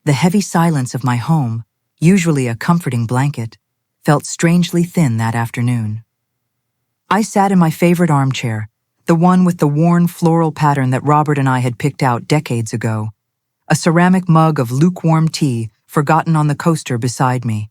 The heavy silence of my home, usually a comforting blanket, felt strangely thin that afternoon. I sat in my favorite armchair, the one with the worn floral pattern that Robert and I had picked out decades ago, a ceramic mug of lukewarm tea forgotten on the coaster beside me.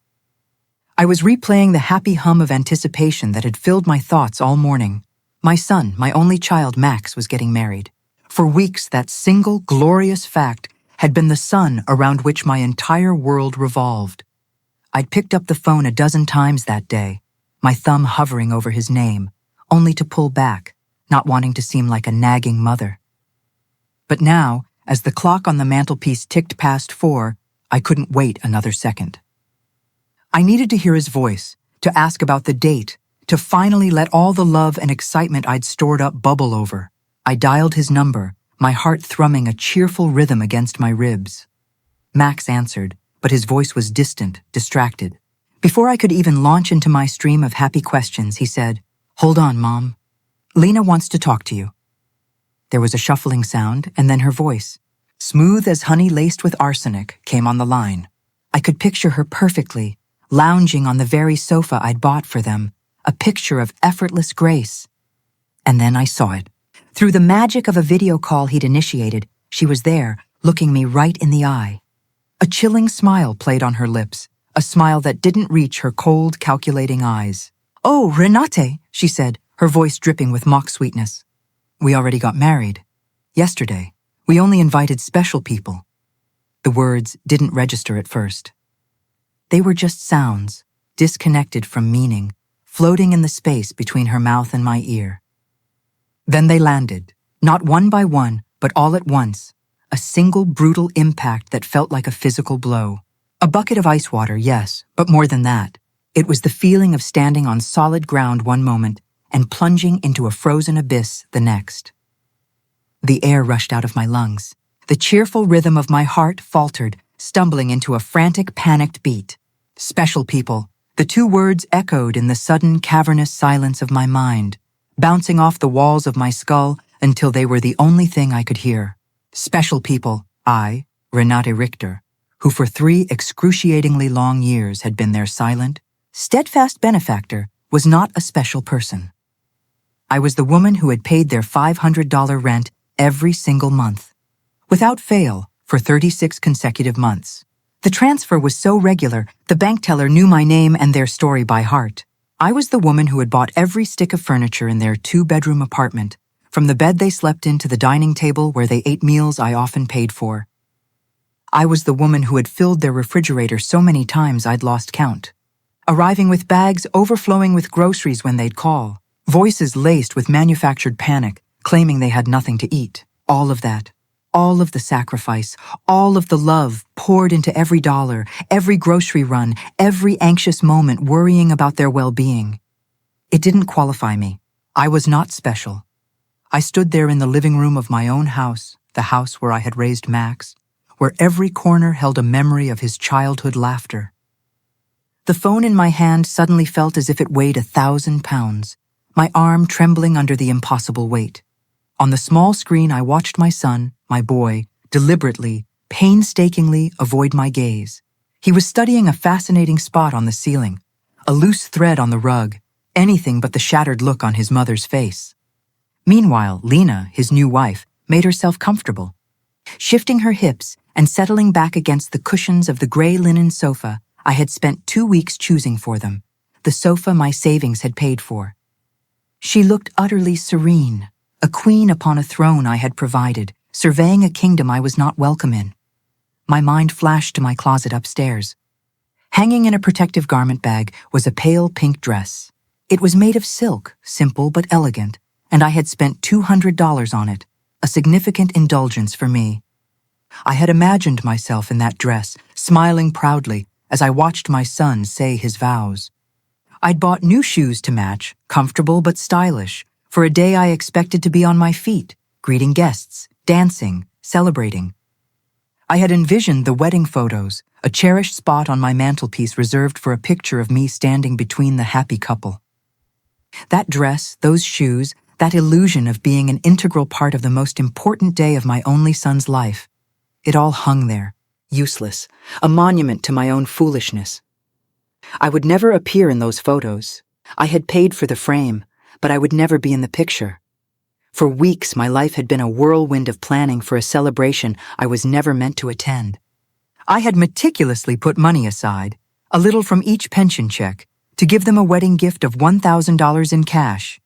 I was replaying the happy hum of anticipation that had filled my thoughts all morning. My son, my only child, Max, was getting married. For weeks, that single glorious fact had been the sun around which my entire world revolved. I'd picked up the phone a dozen times that day, my thumb hovering over his name, only to pull back, not wanting to seem like a nagging mother. But now, as the clock on the mantelpiece ticked past 4, I couldn't wait another second. I needed to hear his voice, to ask about the date, to finally let all the love and excitement I'd stored up bubble over. I dialed his number, my heart thrumming a cheerful rhythm against my ribs. Max answered, but his voice was distant, distracted. Before I could even launch into my stream of happy questions, he said, "Hold on, Mom. Lena wants to talk to you." There was a shuffling sound, and then her voice, smooth as honey laced with arsenic, came on the line. I could picture her perfectly, lounging on the very sofa I'd bought for them, a picture of effortless grace. And then I saw it. Through the magic of a video call he'd initiated, she was there, looking me right in the eye. A chilling smile played on her lips, a smile that didn't reach her cold, calculating eyes. "Oh, Renate," she said, her voice dripping with mock sweetness. "We already got married. Yesterday. We only invited special people." The words didn't register at first. They were just sounds, disconnected from meaning, floating in the space between her mouth and my ear. Then they landed, not one by one, but all at once, a single brutal impact that felt like a physical blow. A bucket of ice water, yes, but more than that. It was the feeling of standing on solid ground one moment and plunging into a frozen abyss the next. The air rushed out of my lungs. The cheerful rhythm of my heart faltered, stumbling into a frantic, panicked beat. Special people. The two words echoed in the sudden, cavernous silence of my mind, bouncing off the walls of my skull until they were the only thing I could hear. Special people, I, Renate Richter, who for 3 excruciatingly long years had been their silent, steadfast benefactor, was not a special person. I was the woman who had paid their $500 rent every single month, without fail, for 36 consecutive months. The transfer was so regular, the bank teller knew my name and their story by heart. I was the woman who had bought every stick of furniture in their 2-bedroom apartment, from the bed they slept in to the dining table where they ate meals I often paid for. I was the woman who had filled their refrigerator so many times I'd lost count, arriving with bags overflowing with groceries when they'd call, voices laced with manufactured panic, claiming they had nothing to eat. All of that. All of the sacrifice, all of the love poured into every dollar, every grocery run, every anxious moment worrying about their well-being. It didn't qualify me. I was not special. I stood there in the living room of my own house, the house where I had raised Max, where every corner held a memory of his childhood laughter. The phone in my hand suddenly felt as if it weighed 1,000 pounds, my arm trembling under the impossible weight. On the small screen, I watched my son, my boy, deliberately, painstakingly avoid my gaze. He was studying a fascinating spot on the ceiling, a loose thread on the rug, anything but the shattered look on his mother's face. Meanwhile, Lena, his new wife, made herself comfortable. Shifting her hips and settling back against the cushions of the gray linen sofa I had spent 2 weeks choosing for them, the sofa my savings had paid for. She looked utterly serene, a queen upon a throne I had provided, surveying a kingdom I was not welcome in. My mind flashed to my closet upstairs. Hanging in a protective garment bag was a pale pink dress. It was made of silk, simple but elegant, and I had spent $200 on it, a significant indulgence for me. I had imagined myself in that dress, smiling proudly as I watched my son say his vows. I'd bought new shoes to match, comfortable but stylish, for a day I expected to be on my feet, greeting guests, dancing, celebrating. I had envisioned the wedding photos, a cherished spot on my mantelpiece reserved for a picture of me standing between the happy couple. That dress, those shoes, that illusion of being an integral part of the most important day of my only son's life, it all hung there, useless, a monument to my own foolishness. I would never appear in those photos. I had paid for the frame, but I would never be in the picture. For weeks, my life had been a whirlwind of planning for a celebration I was never meant to attend. I had meticulously put money aside, a little from each pension check, to give them a wedding gift of $1,000 in cash.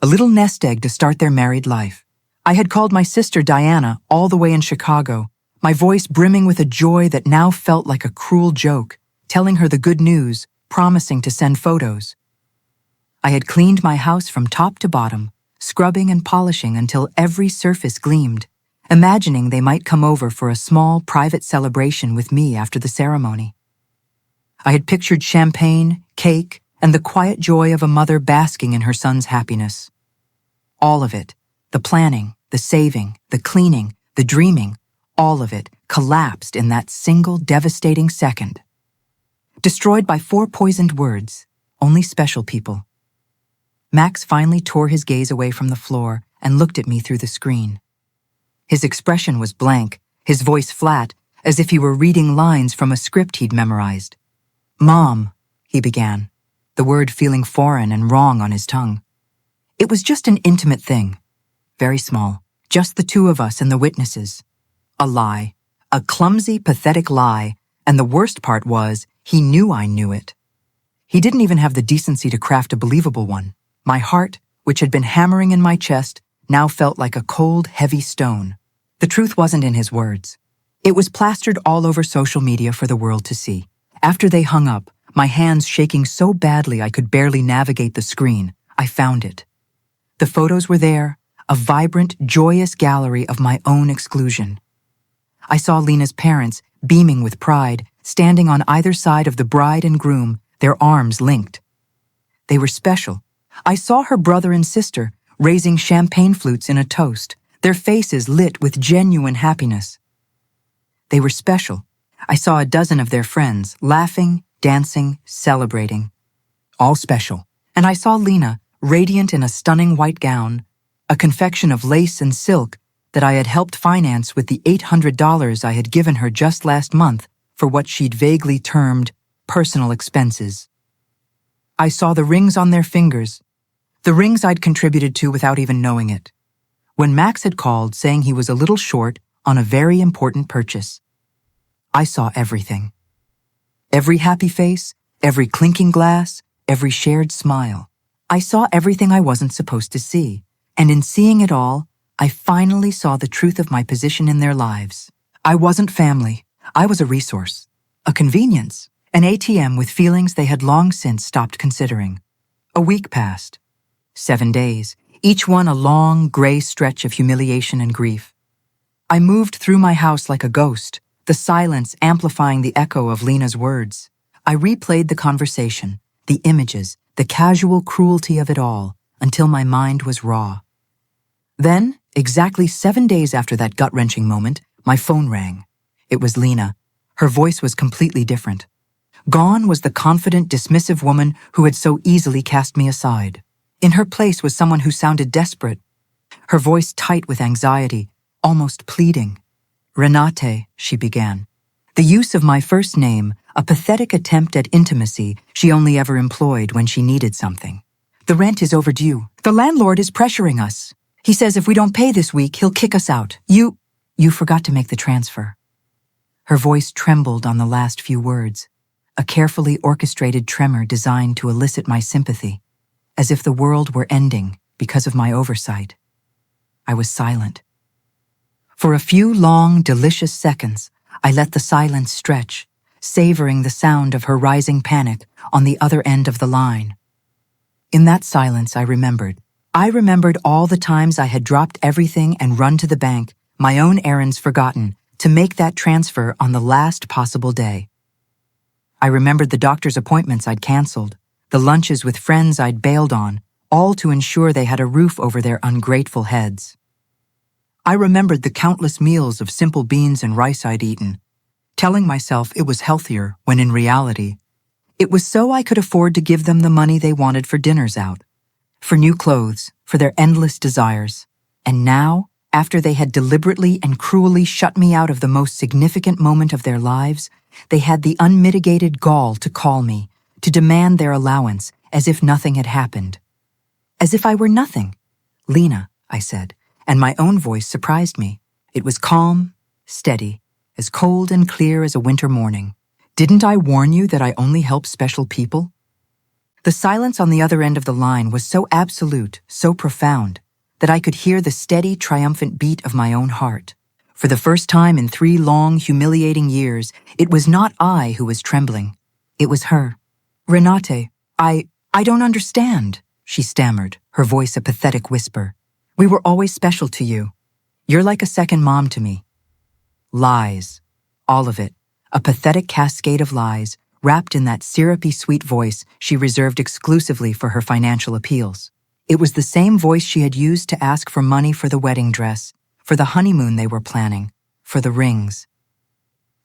A little nest egg to start their married life. I had called my sister Diana all the way in Chicago, my voice brimming with a joy that now felt like a cruel joke, telling her the good news, promising to send photos. I had cleaned my house from top to bottom, scrubbing and polishing until every surface gleamed, imagining they might come over for a small private celebration with me after the ceremony. I had pictured champagne, cake, and the quiet joy of a mother basking in her son's happiness. All of it, the planning, the saving, the cleaning, the dreaming, all of it collapsed in that single devastating second. Destroyed by 4 poisoned words, only special people. Max finally tore his gaze away from the floor and looked at me through the screen. His expression was blank, his voice flat, as if he were reading lines from a script he'd memorized. "Mom," he began, the word feeling foreign and wrong on his tongue. It was just an intimate thing. Very small, just the two of us and the witnesses. A lie, a clumsy, pathetic lie, and the worst part was, he knew I knew it. He didn't even have the decency to craft a believable one. My heart, which had been hammering in my chest, now felt like a cold, heavy stone. The truth wasn't in his words. It was plastered all over social media for the world to see. After they hung up, my hands shaking so badly I could barely navigate the screen, I found it. The photos were there, a vibrant, joyous gallery of my own exclusion. I saw Lena's parents, beaming with pride, standing on either side of the bride and groom, their arms linked. They were special. I saw her brother and sister, raising champagne flutes in a toast, their faces lit with genuine happiness. They were special. I saw a dozen of their friends, laughing, dancing, celebrating. All special. And I saw Lena, radiant in a stunning white gown, a confection of lace and silk that I had helped finance with the $800 I had given her just last month for what she'd vaguely termed personal expenses. I saw the rings on their fingers, the rings I'd contributed to without even knowing it, when Max had called saying he was a little short on a very important purchase. I saw everything. Every happy face, every clinking glass, every shared smile. I saw everything I wasn't supposed to see, and in seeing it all, I finally saw the truth of my position in their lives. I wasn't family. I was a resource, a convenience, an ATM with feelings they had long since stopped considering. A week passed. 7 days, each one a long, gray stretch of humiliation and grief. I moved through my house like a ghost, the silence amplifying the echo of Lena's words. I replayed the conversation, the images, the casual cruelty of it all, until my mind was raw. Then, exactly 7 days after that gut-wrenching moment, my phone rang. It was Lena. Her voice was completely different. Gone was the confident, dismissive woman who had so easily cast me aside. In her place was someone who sounded desperate, her voice tight with anxiety, almost pleading. "Renate," she began. The use of my first name, a pathetic attempt at intimacy she only ever employed when she needed something. "The rent is overdue. The landlord is pressuring us. He says if we don't pay this week, he'll kick us out. You forgot to make the transfer." Her voice trembled on the last few words, a carefully orchestrated tremor designed to elicit my sympathy, as if the world were ending because of my oversight. I was silent. For a few long, delicious seconds, I let the silence stretch, savoring the sound of her rising panic on the other end of the line. In that silence, I remembered all the times I had dropped everything and run to the bank, my own errands forgotten, to make that transfer on the last possible day. I remembered the doctor's appointments I'd canceled, the lunches with friends I'd bailed on, all to ensure they had a roof over their ungrateful heads. I remembered the countless meals of simple beans and rice I'd eaten, telling myself it was healthier when in reality, it was so I could afford to give them the money they wanted for dinners out, for new clothes, for their endless desires. And now, after they had deliberately and cruelly shut me out of the most significant moment of their lives, they had the unmitigated gall to call me, to demand their allowance, as if nothing had happened. As if I were nothing. "Lena," I said, and my own voice surprised me. It was calm, steady, as cold and clear as a winter morning. "Didn't I warn you that I only help special people?" The silence on the other end of the line was so absolute, so profound, that I could hear the steady, triumphant beat of my own heart. For the first time in 3 long, humiliating years, it was not I who was trembling. It was her. "Renate, I don't understand," she stammered, her voice a pathetic whisper. "We were always special to you. You're like a second mom to me." Lies. All of it. A pathetic cascade of lies, wrapped in that syrupy sweet voice she reserved exclusively for her financial appeals. It was the same voice she had used to ask for money for the wedding dress, for the honeymoon they were planning, for the rings.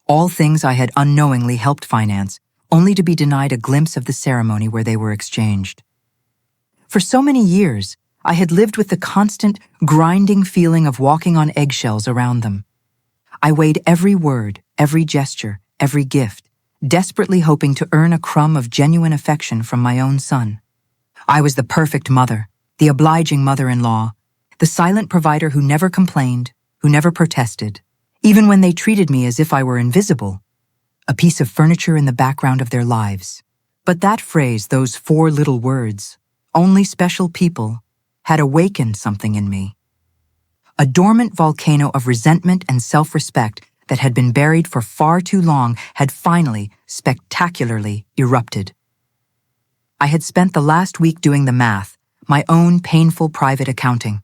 All things I had unknowingly helped finance, only to be denied a glimpse of the ceremony where they were exchanged. For so many years, I had lived with the constant, grinding feeling of walking on eggshells around them. I weighed every word, every gesture, every gift, desperately hoping to earn a crumb of genuine affection from my own son. I was the perfect mother, the obliging mother-in-law, the silent provider who never complained, who never protested, even when they treated me as if I were invisible, a piece of furniture in the background of their lives. But that phrase, those 4 little words, "only special people," had awakened something in me. A dormant volcano of resentment and self-respect that had been buried for far too long had finally, spectacularly erupted. I had spent the last week doing the math, my own painful private accounting.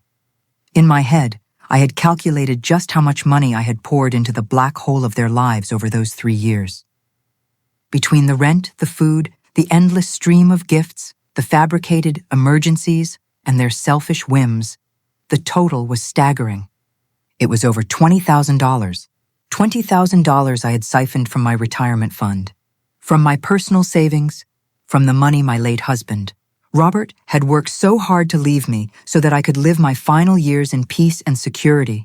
In my head, I had calculated just how much money I had poured into the black hole of their lives over those 3 years. Between the rent, the food, the endless stream of gifts, the fabricated emergencies, and their selfish whims, the total was staggering. It was over $20,000. $20,000 I had siphoned from my retirement fund, from my personal savings, from the money my late husband, Robert, had worked so hard to leave me so that I could live my final years in peace and security.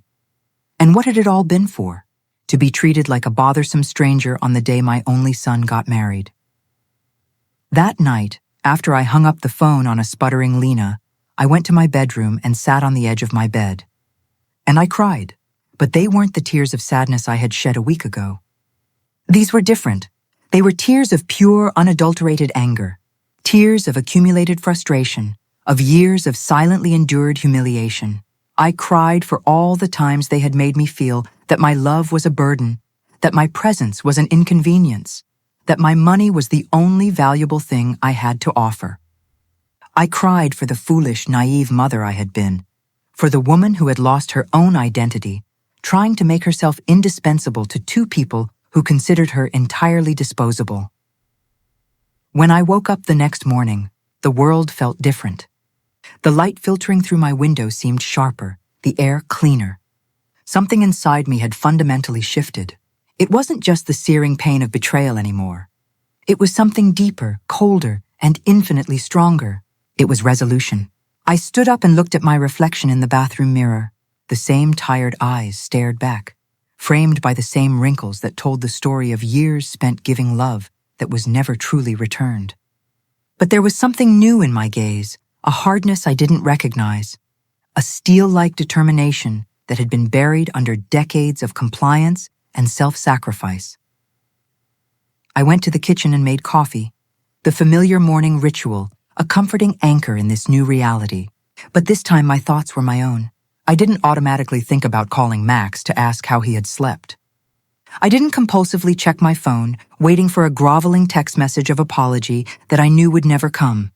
And what had it all been for? To be treated like a bothersome stranger on the day my only son got married. That night, after I hung up the phone on a sputtering Lena, I went to my bedroom and sat on the edge of my bed. And I cried, but they weren't the tears of sadness I had shed a week ago. These were different. They were tears of pure, unadulterated anger, tears of accumulated frustration, of years of silently endured humiliation. I cried for all the times they had made me feel that my love was a burden, that my presence was an inconvenience, that my money was the only valuable thing I had to offer. I cried for the foolish, naive mother I had been, for the woman who had lost her own identity, trying to make herself indispensable to 2 people who considered her entirely disposable. When I woke up the next morning, the world felt different. The light filtering through my window seemed sharper, the air cleaner. Something inside me had fundamentally shifted. It wasn't just the searing pain of betrayal anymore. It was something deeper, colder, and infinitely stronger. It was resolution. I stood up and looked at my reflection in the bathroom mirror. The same tired eyes stared back, framed by the same wrinkles that told the story of years spent giving love that was never truly returned. But there was something new in my gaze, a hardness I didn't recognize, a steel-like determination that had been buried under decades of compliance and self-sacrifice. I went to the kitchen and made coffee, the familiar morning ritual, a comforting anchor in this new reality. But this time my thoughts were my own. I didn't automatically think about calling Max to ask how he had slept. I didn't compulsively check my phone, waiting for a groveling text message of apology that I knew would never come.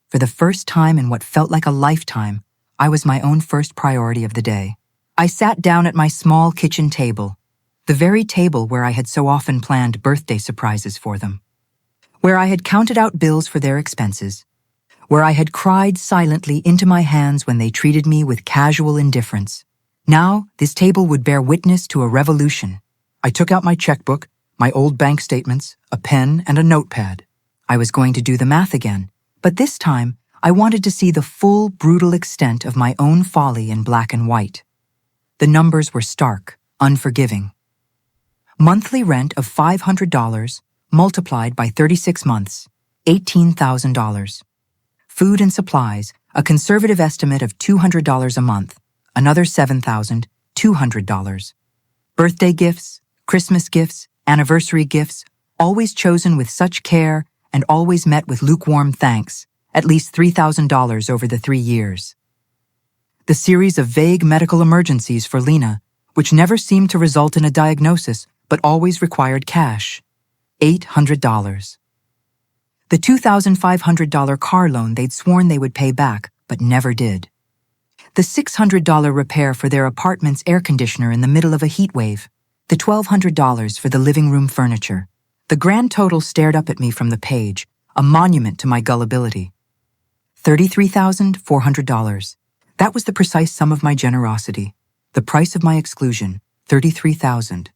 For the first time in what felt like a lifetime, I was my own first priority of the day. I sat down at my small kitchen table, the very table where I had so often planned birthday surprises for them, where I had counted out bills for their expenses, where I had cried silently into my hands when they treated me with casual indifference. Now, this table would bear witness to a revolution. I took out my checkbook, my old bank statements, a pen, and a notepad. I was going to do the math again, but this time I wanted to see the full, brutal extent of my own folly in black and white. The numbers were stark, unforgiving. Monthly rent of $500 multiplied by 36 months, $18,000. Food and supplies, a conservative estimate of $200 a month, another $7,200. Birthday gifts, Christmas gifts, anniversary gifts, always chosen with such care and always met with lukewarm thanks, at least $3,000 over the 3 years. The series of vague medical emergencies for Lena, which never seemed to result in a diagnosis but always required cash, $800. The $2,500 car loan they'd sworn they would pay back but never did. The $600 repair for their apartment's air conditioner in the middle of a heat wave, the $1,200 for the living room furniture. The grand total stared up at me from the page, a monument to my gullibility. $33,400. That was the precise sum of my generosity. The price of my exclusion, $33,000.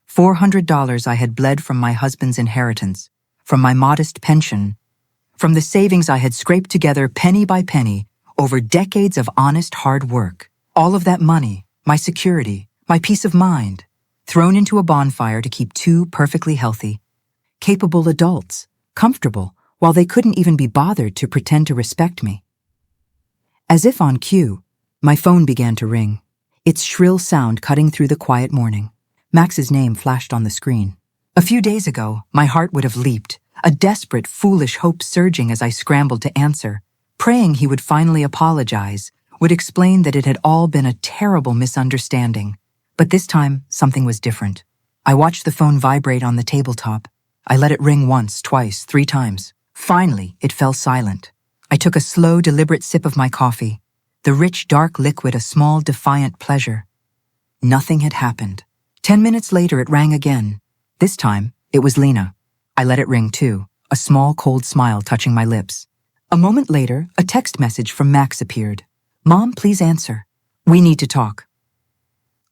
$400 I had bled from my husband's inheritance, from my modest pension, from the savings I had scraped together penny by penny over decades of honest hard work. All of that money, my security, my peace of mind, thrown into a bonfire to keep two perfectly healthy, capable adults, comfortable, while they couldn't even be bothered to pretend to respect me. As if on cue, my phone began to ring, its shrill sound cutting through the quiet morning. Max's name flashed on the screen. A few days ago, my heart would have leaped, a desperate, foolish hope surging as I scrambled to answer, praying he would finally apologize, would explain that it had all been a terrible misunderstanding. But this time, something was different. I watched the phone vibrate on the tabletop. I let it ring once, twice, 3 times. Finally, it fell silent. I took a slow, deliberate sip of my coffee, the rich, dark liquid a small, defiant pleasure. Nothing had happened. 10 minutes later, it rang again. This time, it was Lena. I let it ring too, a small, cold smile touching my lips. A moment later, a text message from Max appeared. "Mom, please answer. We need to talk."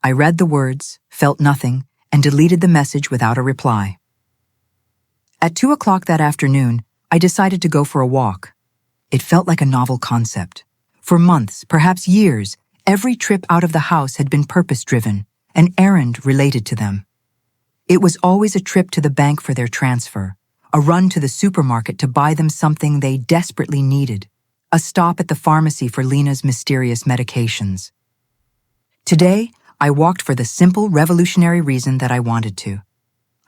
I read the words, felt nothing, and deleted the message without a reply. At 2 o'clock that afternoon, I decided to go for a walk. It felt like a novel concept. For months, perhaps years, every trip out of the house had been purpose-driven, an errand related to them. It was always a trip to the bank for their transfer, a run to the supermarket to buy them something they desperately needed, a stop at the pharmacy for Lena's mysterious medications. Today, I walked for the simple, revolutionary reason that I wanted to.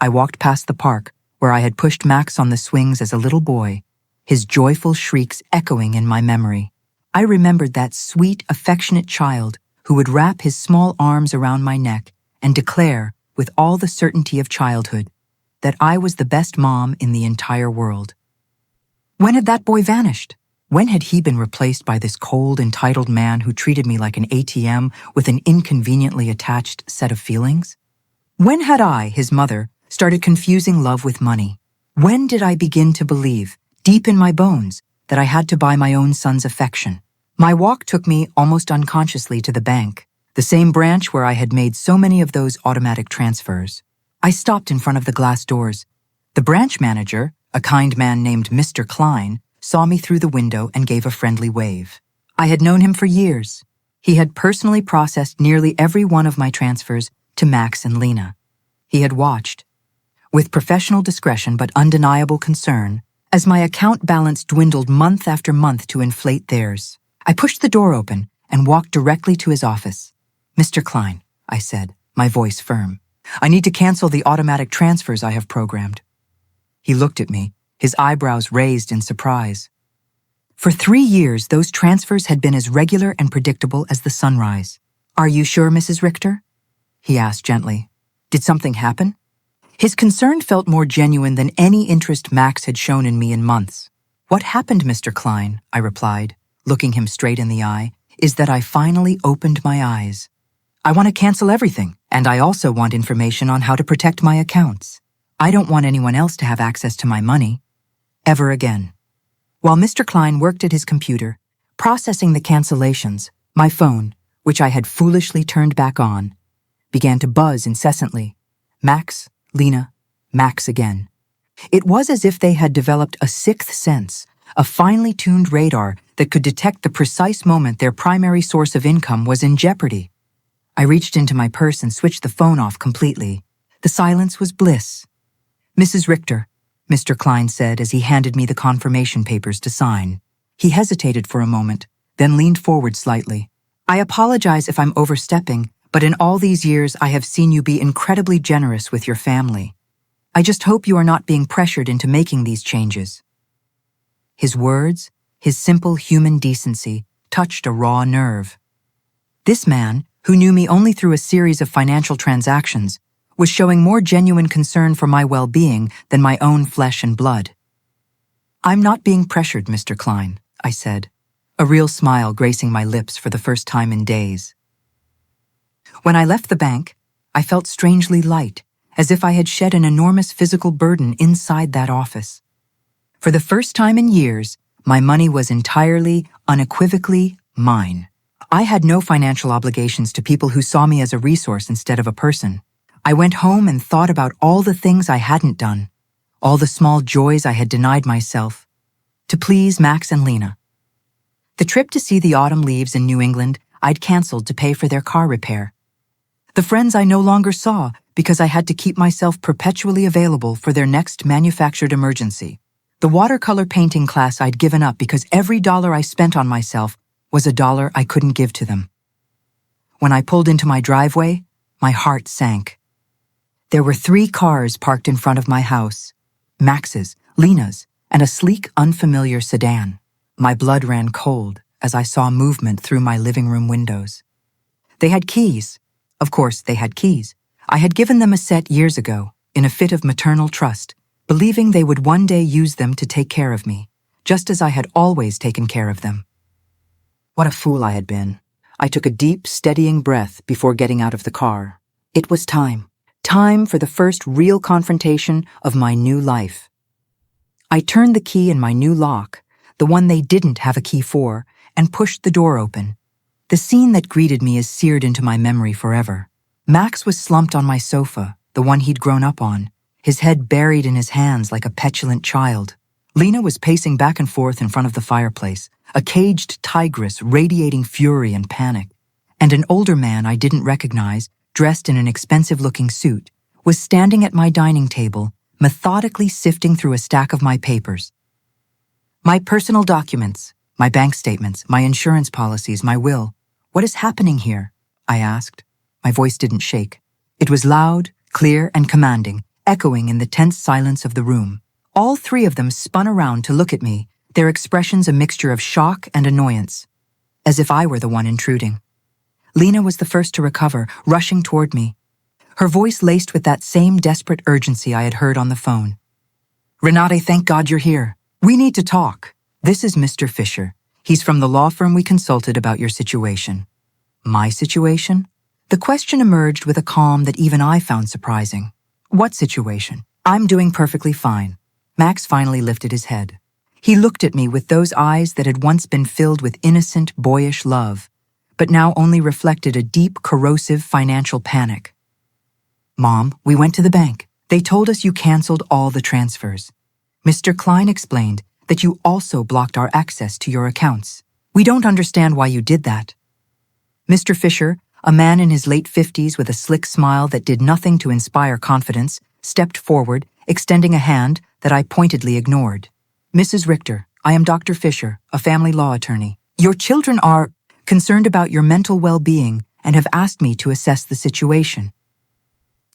I walked past the park, where I had pushed Max on the swings as a little boy, his joyful shrieks echoing in my memory. I remembered that sweet, affectionate child who would wrap his small arms around my neck and declare, with all the certainty of childhood, that I was the best mom in the entire world. When had that boy vanished? When had he been replaced by this cold, entitled man who treated me like an ATM with an inconveniently attached set of feelings? When had I, his mother, started confusing love with money? When did I begin to believe, deep in my bones, that I had to buy my own son's affection? My walk took me almost unconsciously to the bank, the same branch where I had made so many of those automatic transfers. I stopped in front of the glass doors. The branch manager, a kind man named Mr. Klein, saw me through the window and gave a friendly wave. I had known him for years. He had personally processed nearly every one of my transfers to Max and Lena. He had watched, with professional discretion but undeniable concern, as my account balance dwindled month after month to inflate theirs. I pushed the door open and walked directly to his office. "Mr. Klein," I said, my voice firm, "I need to cancel the automatic transfers I have programmed." He looked at me, his eyebrows raised in surprise. For 3 years, those transfers had been as regular and predictable as the sunrise. "Are you sure, Mrs. Richter?" he asked gently. "Did something happen?" His concern felt more genuine than any interest Max had shown in me in months. "What happened, Mr. Klein?" I replied, looking him straight in the eye, "is that I finally opened my eyes. I want to cancel everything, and I also want information on how to protect my accounts. I don't want anyone else to have access to my money, ever again." While Mr. Klein worked at his computer, processing the cancellations, my phone, which I had foolishly turned back on, began to buzz incessantly. Max, Lena, Max again. It was as if they had developed a sixth sense, a finely tuned radar that could detect the precise moment their primary source of income was in jeopardy. I reached into my purse and switched the phone off completely. The silence was bliss. "Mrs. Richter," Mr. Klein said as he handed me the confirmation papers to sign. He hesitated for a moment, then leaned forward slightly. "I apologize if I'm overstepping, but in all these years I have seen you be incredibly generous with your family. I just hope you are not being pressured into making these changes." His words, his simple human decency, touched a raw nerve. This man, who knew me only through a series of financial transactions, was showing more genuine concern for my well-being than my own flesh and blood. "I'm not being pressured, Mr. Klein," I said, a real smile gracing my lips for the first time in days. When I left the bank, I felt strangely light, as if I had shed an enormous physical burden inside that office. For the first time in years, my money was entirely, unequivocally mine. I had no financial obligations to people who saw me as a resource instead of a person. I went home and thought about all the things I hadn't done, all the small joys I had denied myself, to please Max and Lena. The trip to see the autumn leaves in New England I'd canceled to pay for their car repair. The friends I no longer saw because I had to keep myself perpetually available for their next manufactured emergency. The watercolor painting class I'd given up because every dollar I spent on myself was a dollar I couldn't give to them. When I pulled into my driveway, my heart sank. There were 3 cars parked in front of my house: Max's, Lena's, and a sleek, unfamiliar sedan. My blood ran cold as I saw movement through my living room windows. They had keys. Of course, they had keys. I had given them a set years ago, in a fit of maternal trust, believing they would one day use them to take care of me, just as I had always taken care of them. What a fool I had been. I took a deep, steadying breath before getting out of the car. It was time. Time for the first real confrontation of my new life. I turned the key in my new lock, the one they didn't have a key for, and pushed the door open. The scene that greeted me is seared into my memory forever. Max was slumped on my sofa, the one he'd grown up on, his head buried in his hands like a petulant child. Lena was pacing back and forth in front of the fireplace, a caged tigress radiating fury and panic. And an older man I didn't recognize, dressed in an expensive-looking suit, was standing at my dining table, methodically sifting through a stack of my papers. "My personal documents, my bank statements, my insurance policies, my will. What is happening here?" I asked. My voice didn't shake. It was loud, clear, and commanding, echoing in the tense silence of the room. All 3 of them spun around to look at me, their expressions a mixture of shock and annoyance, as if I were the one intruding. Lena was the first to recover, rushing toward me, her voice laced with that same desperate urgency I had heard on the phone. "Renate, thank God you're here. We need to talk. This is Mr. Fisher. He's from the law firm we consulted about your situation." My situation? The question emerged with a calm that even I found surprising. "What situation?" "I'm doing perfectly fine." Max finally lifted his head. He looked at me with those eyes that had once been filled with innocent, boyish love, but now only reflected a deep, corrosive financial panic. "Mom, we went to the bank. They told us you canceled all the transfers. Mr. Klein explained that you also blocked our access to your accounts. We don't understand why you did that." Mr. Fisher, a man in his late 50s with a slick smile that did nothing to inspire confidence, stepped forward, extending a hand that I pointedly ignored. "Mrs. Richter, I am Dr. Fisher, a family law attorney. Your children are concerned about your mental well-being and have asked me to assess the situation."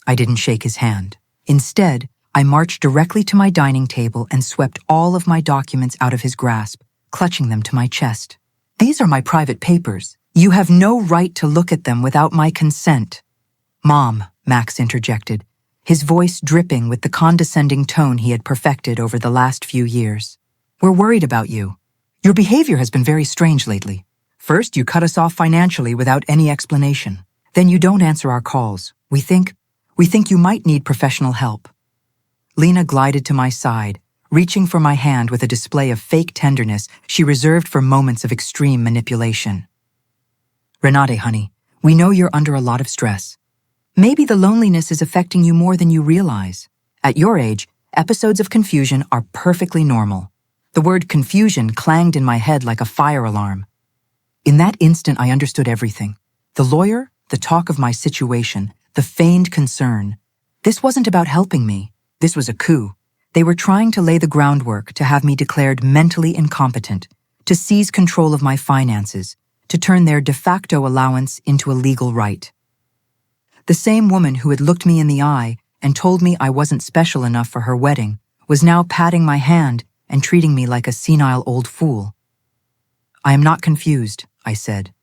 I didn't shake his hand. Instead, I marched directly to my dining table and swept all of my documents out of his grasp, clutching them to my chest. "These are my private papers. You have no right to look at them without my consent." "Mom," Max interjected, his voice dripping with the condescending tone he had perfected over the last few years. "We're worried about you. Your behavior has been very strange lately. First, you cut us off financially without any explanation. Then you don't answer our calls. We think you might need professional help." Lena glided to my side, reaching for my hand with a display of fake tenderness she reserved for moments of extreme manipulation. "Renate, honey, we know you're under a lot of stress. Maybe the loneliness is affecting you more than you realize. At your age, episodes of confusion are perfectly normal." The word confusion clanged in my head like a fire alarm. In that instant, I understood everything. The lawyer, the talk of my situation, the feigned concern. This wasn't about helping me. This was a coup. They were trying to lay the groundwork to have me declared mentally incompetent, to seize control of my finances, to turn their de facto allowance into a legal right. The same woman who had looked me in the eye and told me I wasn't special enough for her wedding was now patting my hand and treating me like a senile old fool. "I am not confused," I said.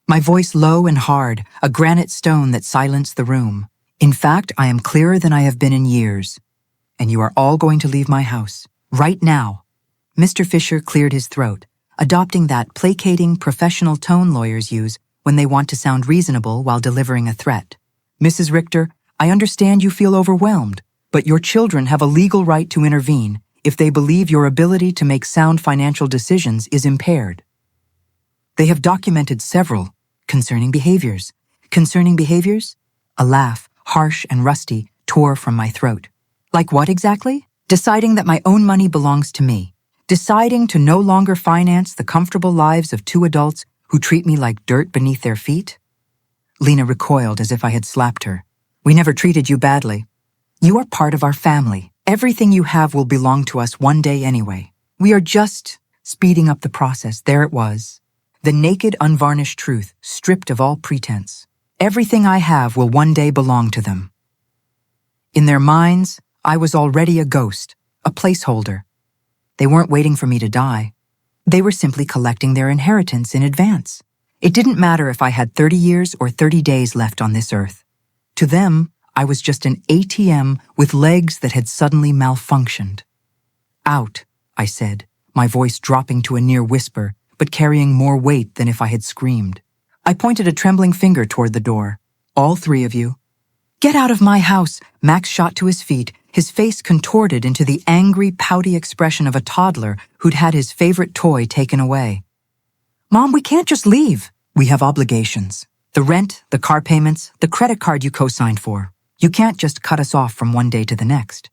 My voice low and hard, a granite stone that silenced the room. "In fact, I am clearer than I have been in years. And you are all going to leave my house, right now." Mr. Fisher cleared his throat, adopting that placating, professional tone lawyers use when they want to sound reasonable while delivering a threat. "Mrs. Richter, I understand you feel overwhelmed, but your children have a legal right to intervene if they believe your ability to make sound financial decisions is impaired. They have documented several concerning behaviors." Concerning behaviors? A laugh, harsh and rusty, tore from my throat. "Like what exactly?" "Deciding that my own money belongs to me. Deciding to no longer finance the comfortable lives of two adults who treat me like dirt beneath their feet." Lena recoiled as if I had slapped her. "We never treated you badly. You are part of our family. Everything you have will belong to us one day anyway. We are just speeding up the process." There it was. The naked, unvarnished truth, stripped of all pretense. Everything I have will one day belong to them. In their minds, I was already a ghost, a placeholder. They weren't waiting for me to die. They were simply collecting their inheritance in advance. It didn't matter if I had 30 years or 30 days left on this earth. To them, I was just an ATM with legs that had suddenly malfunctioned. "Out," I said, my voice dropping to a near whisper, but carrying more weight than if I had screamed. I pointed a trembling finger toward the door. "All three of you." "Get out of my house!" Max shot to his feet, his face contorted into the angry, pouty expression of a toddler who'd had his favorite toy taken away. "Mom, we can't just leave." "We have obligations. The rent, the car payments, the credit card you co-signed for. You can't just cut us off from one day to the next."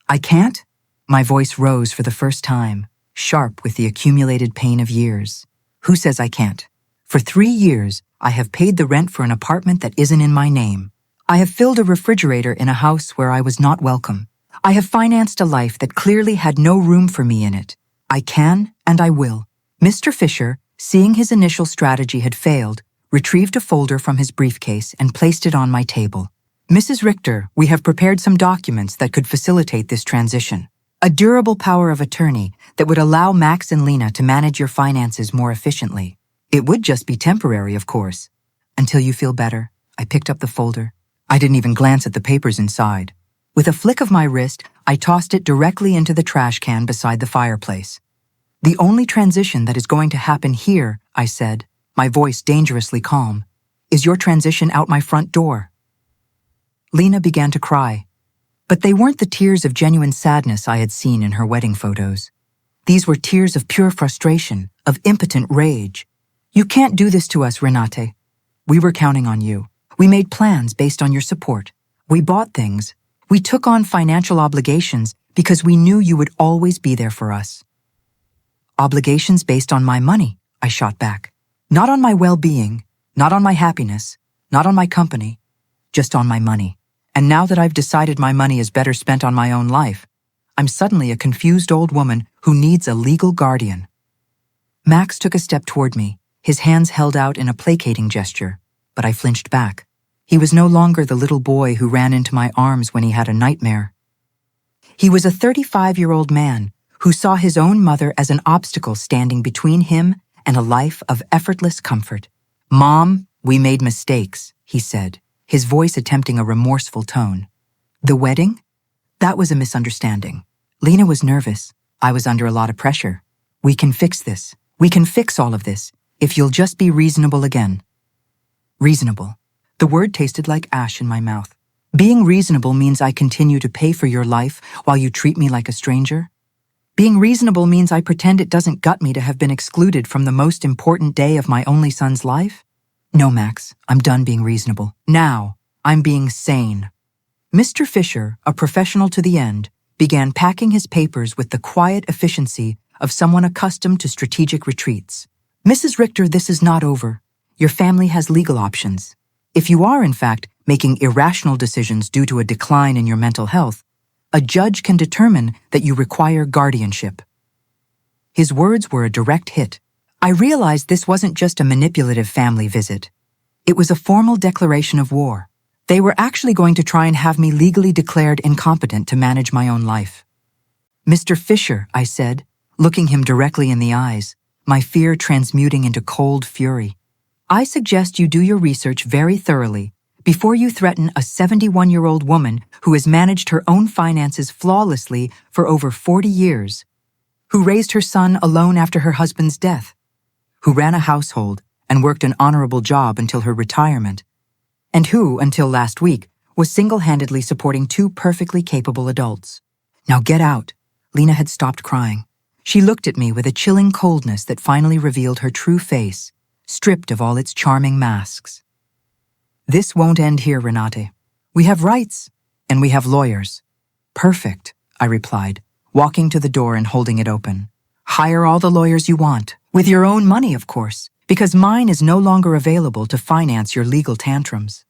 "I can't?" My voice rose for the first time, sharp with the accumulated pain of years. "Who says I can't? For 3 years, I have paid the rent for an apartment that isn't in my name. I have filled a refrigerator in a house where I was not welcome. I have financed a life that clearly had no room for me in it. I can and I will." Mr. Fisher, seeing his initial strategy had failed, retrieved a folder from his briefcase and placed it on my table. "Mrs. Richter, we have prepared some documents that could facilitate this transition. A durable power of attorney that would allow Max and Lena to manage your finances more efficiently. It would just be temporary, of course. Until you feel better." I picked up the folder. I didn't even glance at the papers inside. With a flick of my wrist, I tossed it directly into the trash can beside the fireplace. "The only transition that is going to happen here," I said, my voice dangerously calm, "is your transition out my front door." Lena began to cry. But they weren't the tears of genuine sadness I had seen in her wedding photos. These were tears of pure frustration, of impotent rage. "You can't do this to us, Renate. We were counting on you. We made plans based on your support. We bought things. We took on financial obligations because we knew you would always be there for us." "Obligations based on my money," I shot back. "Not on my well-being, not on my happiness, not on my company, just on my money. And now that I've decided my money is better spent on my own life, I'm suddenly a confused old woman who needs a legal guardian." Max took a step toward me, his hands held out in a placating gesture, but I flinched back. He was no longer the little boy who ran into my arms when he had a nightmare. He was a 35-year-old man who saw his own mother as an obstacle standing between him and a life of effortless comfort. "Mom, we made mistakes," he said, his voice attempting a remorseful tone. "The wedding? That was a misunderstanding. Lena was nervous. I was under a lot of pressure. We can fix this. We can fix all of this, if you'll just be reasonable again." Reasonable. The word tasted like ash in my mouth. Being reasonable means I continue to pay for your life while you treat me like a stranger? Being reasonable means I pretend it doesn't gut me to have been excluded from the most important day of my only son's life? No, Max, I'm done being reasonable. Now, I'm being sane. Mr. Fisher, a professional to the end, began packing his papers with the quiet efficiency of someone accustomed to strategic retreats. "Mrs. Richter, this is not over. Your family has legal options. If you are, in fact, making irrational decisions due to a decline in your mental health, a judge can determine that you require guardianship. His words were a direct hit. I realized this wasn't just a manipulative family visit. It was a formal declaration of war. They were actually going to try and have me legally declared incompetent to manage my own life. "Mr. Fisher," I said, looking him directly in the eyes, my fear transmuting into cold fury. "I suggest you do your research very thoroughly before you threaten a 71-year-old woman who has managed her own finances flawlessly for over 40 years, who raised her son alone after her husband's death, who ran a household and worked an honorable job until her retirement, and who, until last week, was single-handedly supporting two perfectly capable adults. Now get out." Lena had stopped crying. She looked at me with a chilling coldness that finally revealed her true face, stripped of all its charming masks. "This won't end here, Renate. We have rights, and we have lawyers." "Perfect," I replied, walking to the door and holding it open. "Hire all the lawyers you want, with your own money, of course, because mine is no longer available to finance your legal tantrums."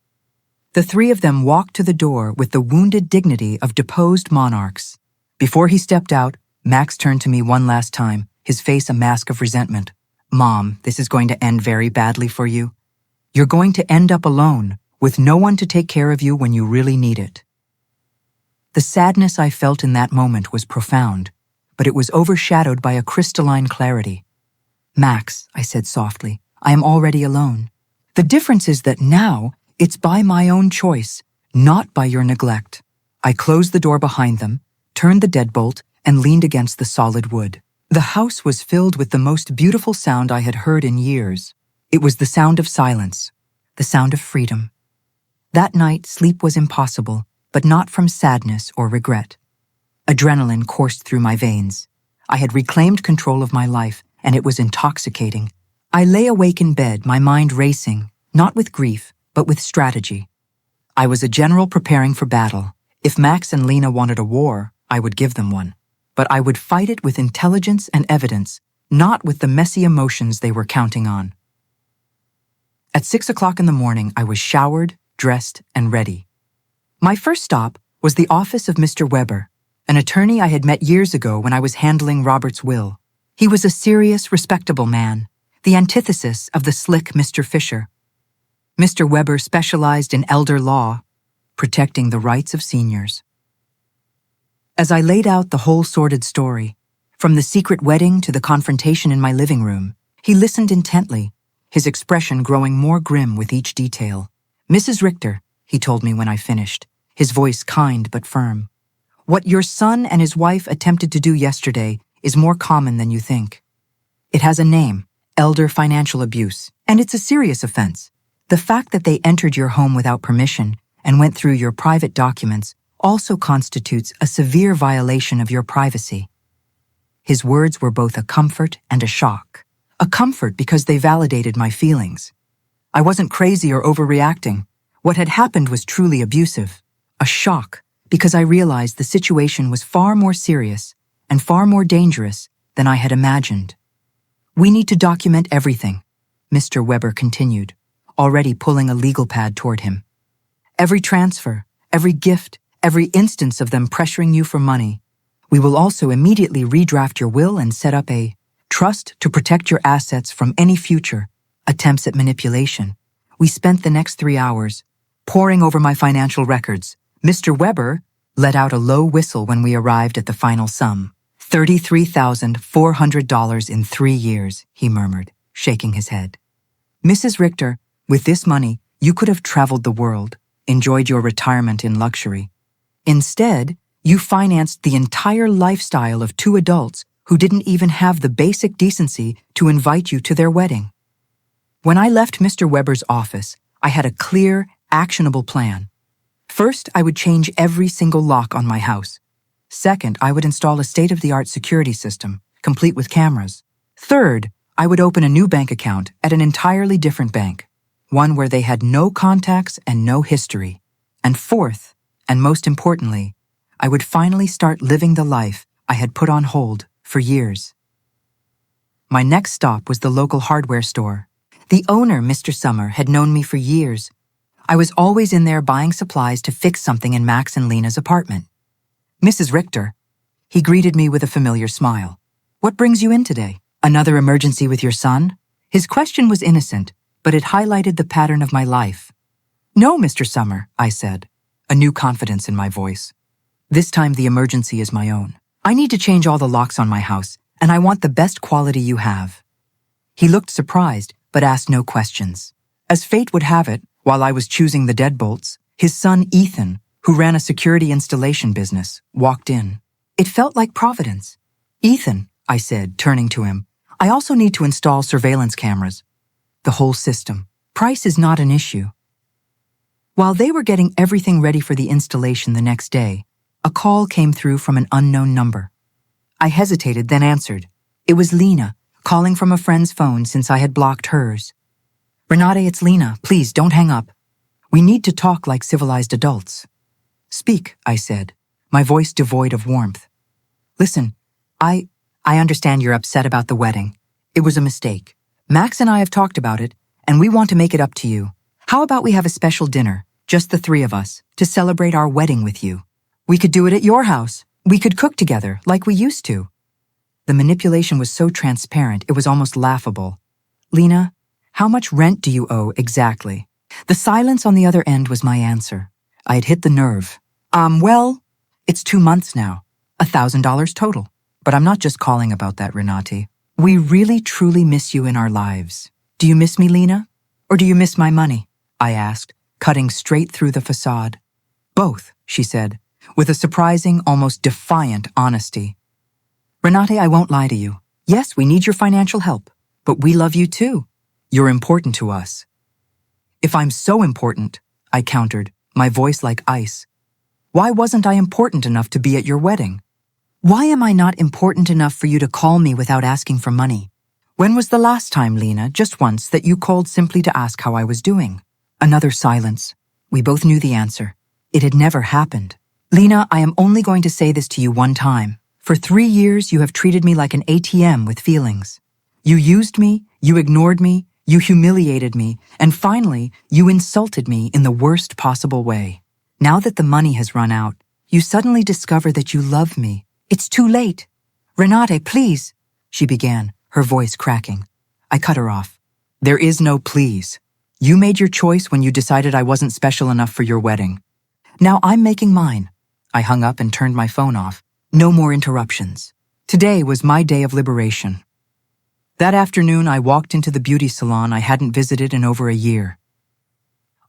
The three of them walked to the door with the wounded dignity of deposed monarchs. Before he stepped out, Max turned to me one last time, his face a mask of resentment. "Mom, this is going to end very badly for you. You're going to end up alone, with no one to take care of you when you really need it." The sadness I felt in that moment was profound, but it was overshadowed by a crystalline clarity. "Max," I said softly, "I am already alone. The difference is that now it's by my own choice, not by your neglect." I closed the door behind them, turned the deadbolt, and leaned against the solid wood. The house was filled with the most beautiful sound I had heard in years. It was the sound of silence, the sound of freedom. That night, sleep was impossible, but not from sadness or regret. Adrenaline coursed through my veins. I had reclaimed control of my life, and it was intoxicating. I lay awake in bed, my mind racing, not with grief, but with strategy. I was a general preparing for battle. If Max and Lena wanted a war, I would give them one. But I would fight it with intelligence and evidence, not with the messy emotions they were counting on. At 6 o'clock in the morning, I was showered, dressed, and ready. My first stop was the office of Mr. Weber, an attorney I had met years ago when I was handling Robert's will. He was a serious, respectable man, the antithesis of the slick Mr. Fisher. Mr. Weber specialized in elder law, protecting the rights of seniors. As I laid out the whole sordid story, from the secret wedding to the confrontation in my living room, he listened intently, his expression growing more grim with each detail. "Mrs. Richter," he told me when I finished, his voice kind but firm, "what your son and his wife attempted to do yesterday is more common than you think. It has a name, elder financial abuse, and it's a serious offense. The fact that they entered your home without permission and went through your private documents also constitutes a severe violation of your privacy." His words were both a comfort and a shock. A comfort because they validated my feelings. I wasn't crazy or overreacting. What had happened was truly abusive. A shock because I realized the situation was far more serious and far more dangerous than I had imagined. "We need to document everything," Mr. Weber continued, already pulling a legal pad toward him. "Every transfer, every gift, every instance of them pressuring you for money. We will also immediately redraft your will and set up a trust to protect your assets from any future attempts at manipulation." We spent the next 3 hours poring over my financial records. Mr. Weber let out a low whistle when we arrived at the final sum. $33,400 in 3 years, he murmured, shaking his head. "Mrs. Richter, with this money, you could have traveled the world, enjoyed your retirement in luxury. Instead, you financed the entire lifestyle of 2 adults who didn't even have the basic decency to invite you to their wedding." When I left Mr. Weber's office, I had a clear, actionable plan. First, I would change every single lock on my house. Second, I would install a state-of-the-art security system, complete with cameras. Third, I would open a new bank account at an entirely different bank, one where they had no contacts and no history. And fourth, and most importantly, I would finally start living the life I had put on hold for years. My next stop was the local hardware store. The owner, Mr. Summer, had known me for years. I was always in there buying supplies to fix something in Max and Lena's apartment. Mrs. Richter. He greeted me with a familiar smile. What brings you in today? Another emergency with your son? His question was innocent, but it highlighted the pattern of my life. No, Mr. Summer, I said, a new confidence in my voice. This time the emergency is my own. I need to change all the locks on my house, and I want the best quality you have. He looked surprised, but asked no questions. As fate would have it, while I was choosing the deadbolts, his son Ethan, who ran a security installation business, walked in. It felt like providence. Ethan, I said, turning to him, I also need to install surveillance cameras. The whole system. Price is not an issue. While they were getting everything ready for the installation the next day, a call came through from an unknown number. I hesitated, then answered. It was Lena, calling from a friend's phone since I had blocked hers. Renate, it's Lena. Please don't hang up. We need to talk like civilized adults. Speak, I said, my voice devoid of warmth. Listen, I understand you're upset about the wedding. It was a mistake. Max and I have talked about it, and we want to make it up to you. How about we have a special dinner, just the three of us, to celebrate our wedding with you? We could do it at your house. We could cook together, like we used to. The manipulation was so transparent, it was almost laughable. Lena, how much rent do you owe exactly? The silence on the other end was my answer. I had hit the nerve. Well, it's 2 months now. $1,000 total. But I'm not just calling about that, Renate. We really, truly miss you in our lives. Do you miss me, Lena? Or do you miss my money? I asked, cutting straight through the facade. Both, she said, with a surprising, almost defiant honesty. Renate, I won't lie to you. Yes, we need your financial help, but we love you too. You're important to us. If I'm so important, I countered, my voice like ice, why wasn't I important enough to be at your wedding? Why am I not important enough for you to call me without asking for money? When was the last time, Lena, just once, that you called simply to ask how I was doing? Another silence. We both knew the answer. It had never happened. Lena, I am only going to say this to you one time. For 3 years, you have treated me like an ATM with feelings. You used me, you ignored me, you humiliated me, and finally, you insulted me in the worst possible way. Now that the money has run out, you suddenly discover that you love me. It's too late. Renate, please, she began, her voice cracking. I cut her off. There is no please. You made your choice when you decided I wasn't special enough for your wedding. Now I'm making mine. I hung up and turned my phone off. No more interruptions. Today was my day of liberation. That afternoon, I walked into the beauty salon I hadn't visited in over a year.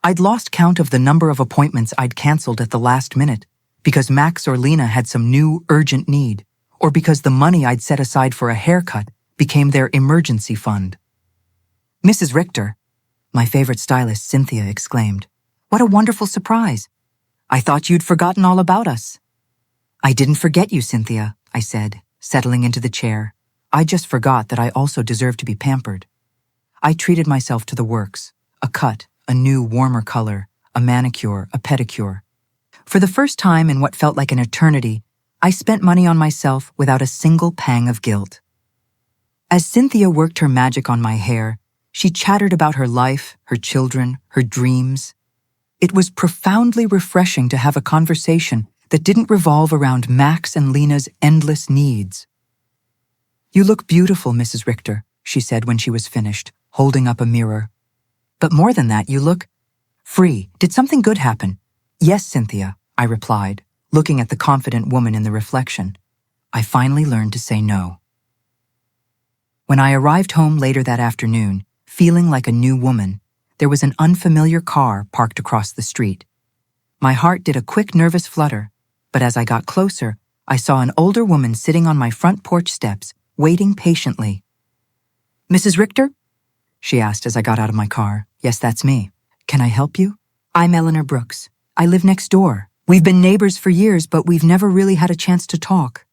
I'd lost count of the number of appointments I'd canceled at the last minute because Max or Lena had some new, urgent need, or because the money I'd set aside for a haircut became their emergency fund. Mrs. Richter, my favorite stylist Cynthia, exclaimed, "What a wonderful surprise! I thought you'd forgotten all about us." "I didn't forget you, Cynthia," I said, settling into the chair. I just forgot that I also deserved to be pampered. I treated myself to the works, a cut, a new, warmer color, a manicure, a pedicure. For the first time in what felt like an eternity, I spent money on myself without a single pang of guilt. As Cynthia worked her magic on my hair, she chattered about her life, her children, her dreams. It was profoundly refreshing to have a conversation that didn't revolve around Max and Lena's endless needs. "You look beautiful, Mrs. Richter," she said when she was finished, holding up a mirror. "But more than that, you look free. Did something good happen?" "Yes, Cynthia," I replied, looking at the confident woman in the reflection. I finally learned to say no. When I arrived home later that afternoon, feeling like a new woman, there was an unfamiliar car parked across the street. My heart did a quick nervous flutter, but as I got closer, I saw an older woman sitting on my front porch steps, waiting patiently. "Mrs. Richter?" she asked as I got out of my car. "Yes, that's me. Can I help you?" "I'm Eleanor Brooks. I live next door. We've been neighbors for years, but we've never really had a chance to talk.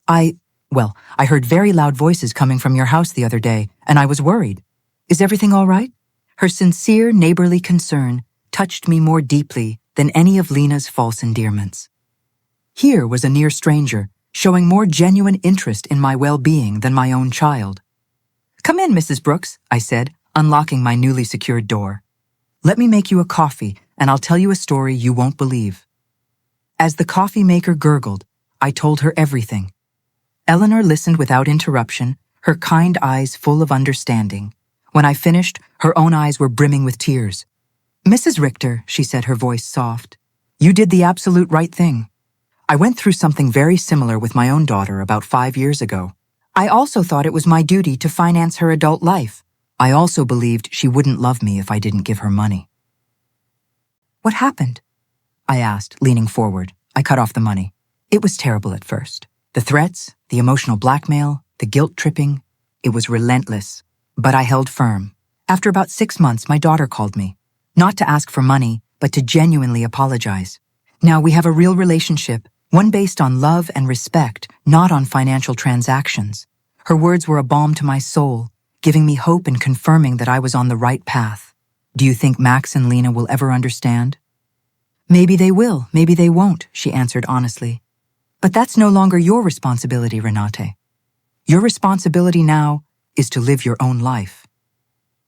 I heard very loud voices coming from your house the other day, and I was worried. Is everything all right?" Her sincere, neighborly concern touched me more deeply than any of Lena's false endearments. Here was a near stranger, showing more genuine interest in my well-being than my own child. "Come in, Mrs. Brooks," I said, unlocking my newly secured door. Let me make you a coffee, and I'll tell you a story you won't believe." As the coffee maker gurgled, I told her everything. Eleanor listened without interruption, her kind eyes full of understanding. When I finished, her own eyes were brimming with tears. "Mrs. Richter," she said, her voice soft, "you did the absolute right thing. I went through something very similar with my own daughter about 5 years ago. I also thought it was my duty to finance her adult life. I also believed she wouldn't love me if I didn't give her money." "What happened?" I asked, leaning forward. I cut off the money. It was terrible at first. The threats, the emotional blackmail, the guilt-tripping. It was relentless. But I held firm. After about 6 months, my daughter called me. Not to ask for money, but to genuinely apologize. Now we have a real relationship, one based on love and respect, not on financial transactions. Her words were a balm to my soul, giving me hope and confirming that I was on the right path. Do you think Max and Lena will ever understand? "Maybe they will, maybe they won't," she answered honestly. "But that's no longer your responsibility, Renate. Your responsibility now is to live your own life."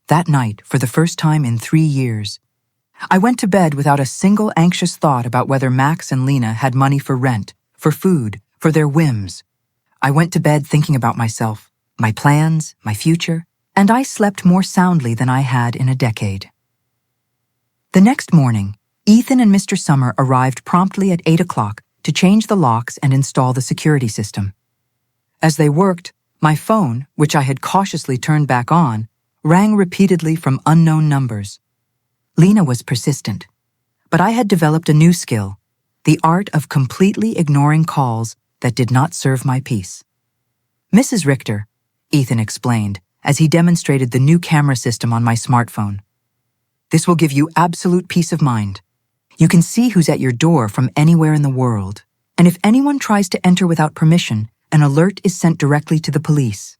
That night, for the first time in 3 years, I went to bed without a single anxious thought about whether Max and Lena had money for rent, for food, for their whims. I went to bed thinking about myself, my plans, my future, and I slept more soundly than I had in a decade. The next morning, Ethan and Mr. Summer arrived promptly at 8 o'clock to change the locks and install the security system. As they worked, my phone, which I had cautiously turned back on, rang repeatedly from unknown numbers. Lena was persistent, but I had developed a new skill, the art of completely ignoring calls that did not serve my peace. "Mrs. Richter," Ethan explained as he demonstrated the new camera system on my smartphone. "This will give you absolute peace of mind. You can see who's at your door from anywhere in the world, and if anyone tries to enter without permission, an alert is sent directly to the police."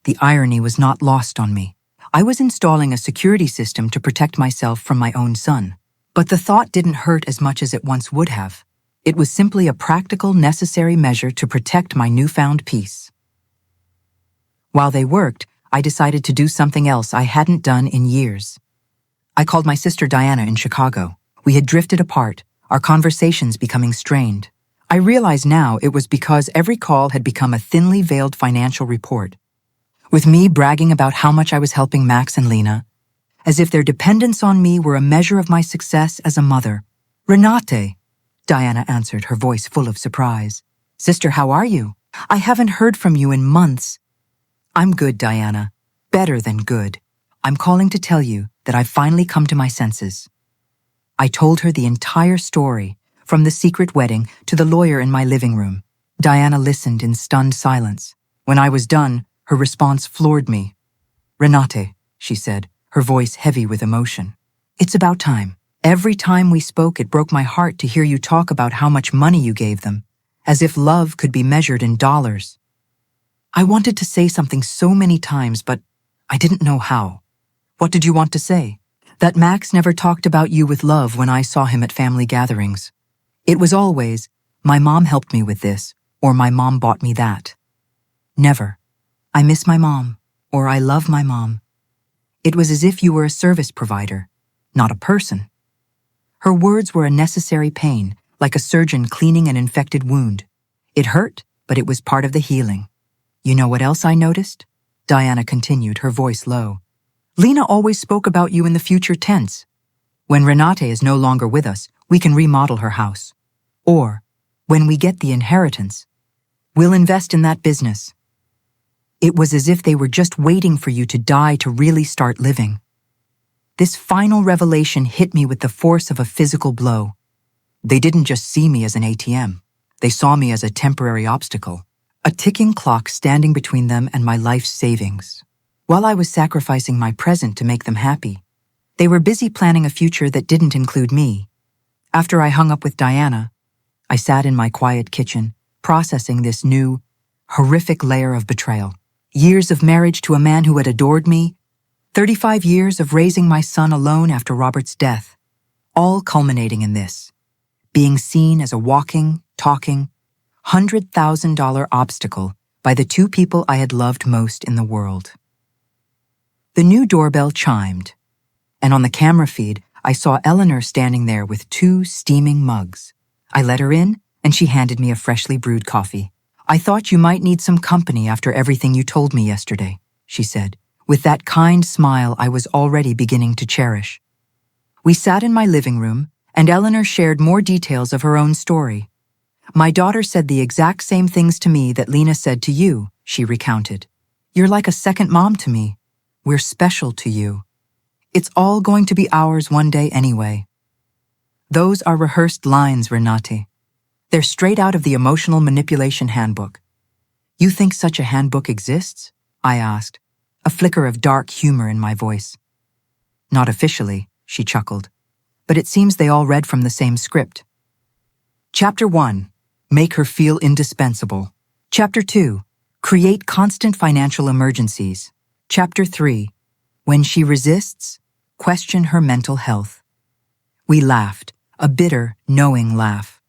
The irony was not lost on me. I was installing a security system to protect myself from my own son. But the thought didn't hurt as much as it once would have. It was simply a practical, necessary measure to protect my newfound peace. While they worked, I decided to do something else I hadn't done in years. I called my sister Diana in Chicago. We had drifted apart, our conversations becoming strained. I realize now it was because every call had become a thinly veiled financial report, with me bragging about how much I was helping Max and Lena, as if their dependence on me were a measure of my success as a mother. "Renate," Diana answered, her voice full of surprise. "Sister, how are you? I haven't heard from you in months." "I'm good, Diana. Better than good. I'm calling to tell you that I've finally come to my senses." I told her the entire story, from the secret wedding to the lawyer in my living room. Diana listened in stunned silence. When I was done, her response floored me. "Renate," she said, her voice heavy with emotion. "It's about time. Every time we spoke, it broke my heart to hear you talk about how much money you gave them, as if love could be measured in dollars. I wanted to say something so many times, but I didn't know how. What did you want to say? That Max never talked about you with love when I saw him at family gatherings. It was always, my mom helped me with this, or my mom bought me that. Never, I miss my mom, or I love my mom. It was as if you were a service provider, not a person." Her words were a necessary pain, like a surgeon cleaning an infected wound. It hurt, but it was part of the healing. "You know what else I noticed?" Diana continued, her voice low. "Lena always spoke about you in the future tense. When Renate is no longer with us, we can remodel her house. Or, when we get the inheritance, we'll invest in that business." It was as if they were just waiting for you to die to really start living. This final revelation hit me with the force of a physical blow. They didn't just see me as an ATM. They saw me as a temporary obstacle, a ticking clock standing between them and my life's savings. While I was sacrificing my present to make them happy, they were busy planning a future that didn't include me. After I hung up with Diana, I sat in my quiet kitchen, processing this new, horrific layer of betrayal. Years of marriage to a man who had adored me, 35 years of raising my son alone after Robert's death, all culminating in this, being seen as a walking, talking, $100,000 obstacle by the two people I had loved most in the world. The new doorbell chimed. and on the camera feed, I saw Eleanor standing there with 2 steaming mugs. I let her in, and she handed me a freshly brewed coffee. "I thought you might need some company after everything you told me yesterday," she said, with that kind smile I was already beginning to cherish. We sat in my living room, and Eleanor shared more details of her own story. "My daughter said the exact same things to me that Lena said to you," she recounted. "You're like a second mom to me. We're special to you. It's all going to be ours one day anyway." Those are rehearsed lines, Renate. They're straight out of the Emotional Manipulation Handbook. "You think such a handbook exists?" I asked, a flicker of dark humor in my voice. "Not officially," she chuckled, "but it seems they all read from the same script." Chapter 1. Make her feel indispensable. Chapter 2. Create constant financial emergencies. Chapter 3. When she resists, question her mental health. We laughed, a bitter, knowing laugh.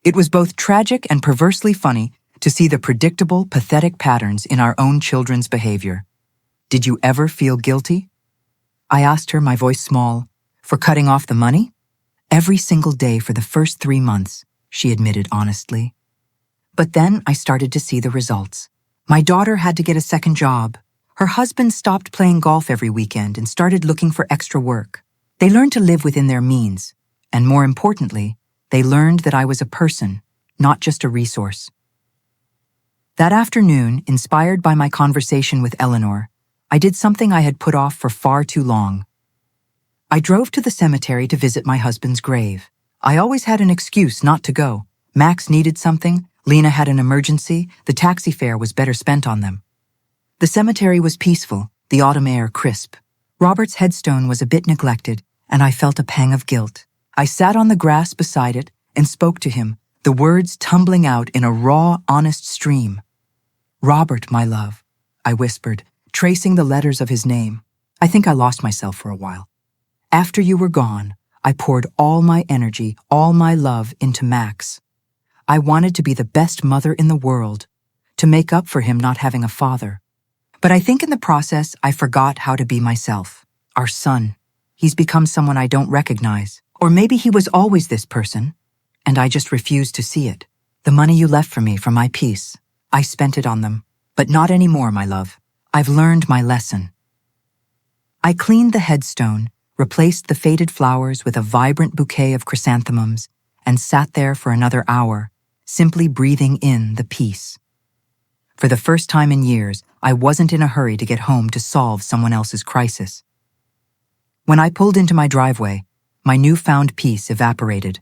It was both tragic and perversely funny to see the predictable, pathetic patterns in our own children's behavior. "Did you ever feel guilty?" I asked her, my voice small. "For cutting off the money?" "Every single day for the first 3 months," she admitted honestly. But then I started to see the results. My daughter had to get a second job. Her husband stopped playing golf every weekend and started looking for extra work. They learned to live within their means, and more importantly, they learned that I was a person, not just a resource. That afternoon, inspired by my conversation with Eleanor, I did something I had put off for far too long. I drove to the cemetery to visit my husband's grave. I always had an excuse not to go. Max needed something, Lena had an emergency, the taxi fare was better spent on them. The cemetery was peaceful, the autumn air crisp. Robert's headstone was a bit neglected, and I felt a pang of guilt. I sat on the grass beside it and spoke to him, the words tumbling out in a raw, honest stream. "Robert, my love," I whispered, tracing the letters of his name. I think I lost myself for a while. "After you were gone, I poured all my energy, all my love into Max. I wanted to be the best mother in the world, to make up for him not having a father. But I think in the process, I forgot how to be myself. Our son. He's become someone I don't recognize. Or maybe he was always this person, and I just refused to see it. The money you left for me for my peace, I spent it on them. But not anymore, my love. I've learned my lesson." I cleaned the headstone, replaced the faded flowers with a vibrant bouquet of chrysanthemums, and sat there for another hour, simply breathing in the peace. For the first time in years, I wasn't in a hurry to get home to solve someone else's crisis. When I pulled into my driveway, my newfound peace evaporated.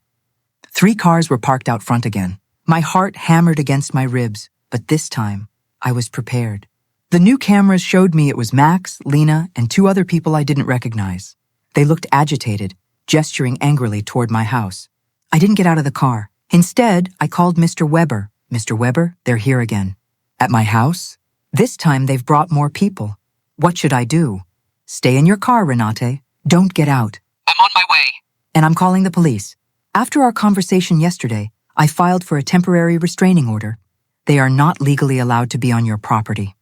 3 cars were parked out front again. My heart hammered against my ribs, but this time, I was prepared. The new cameras showed me it was Max, Lena, and 2 other people I didn't recognize. They looked agitated, gesturing angrily toward my house. I didn't get out of the car. Instead, I called Mr. Weber. "Mr. Weber, they're here again." "At my house? This time they've brought more people. What should I do?" "Stay in your car, Renate. Don't get out." "I'm on my way." "And I'm calling the police." After our conversation yesterday, I filed for a temporary restraining order. They are not legally allowed to be on your property.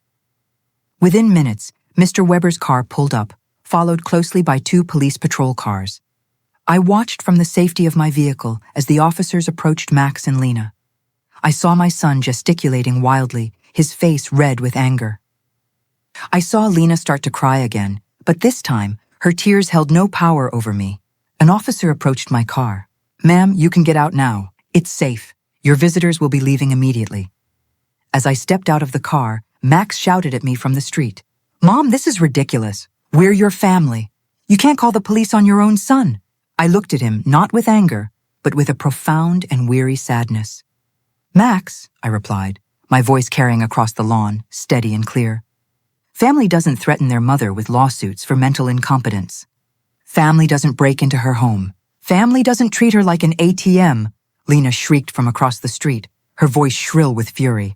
Within minutes, Mr. Weber's car pulled up, followed closely by 2 police patrol cars. I watched from the safety of my vehicle as the officers approached Max and Lena. I saw my son gesticulating wildly, his face red with anger. I saw Lena start to cry again, but this time, her tears held no power over me. An officer approached my car. "Ma'am, you can get out now. It's safe. Your visitors will be leaving immediately." As I stepped out of the car, Max shouted at me from the street. "Mom, this is ridiculous. We're your family. You can't call the police on your own son." I looked at him, not with anger, but with a profound and weary sadness. "Max," I replied, my voice carrying across the lawn, steady and clear. "Family doesn't threaten their mother with lawsuits for mental incompetence. Family doesn't break into her home. Family doesn't treat her like an ATM," Lena shrieked from across the street, her voice shrill with fury.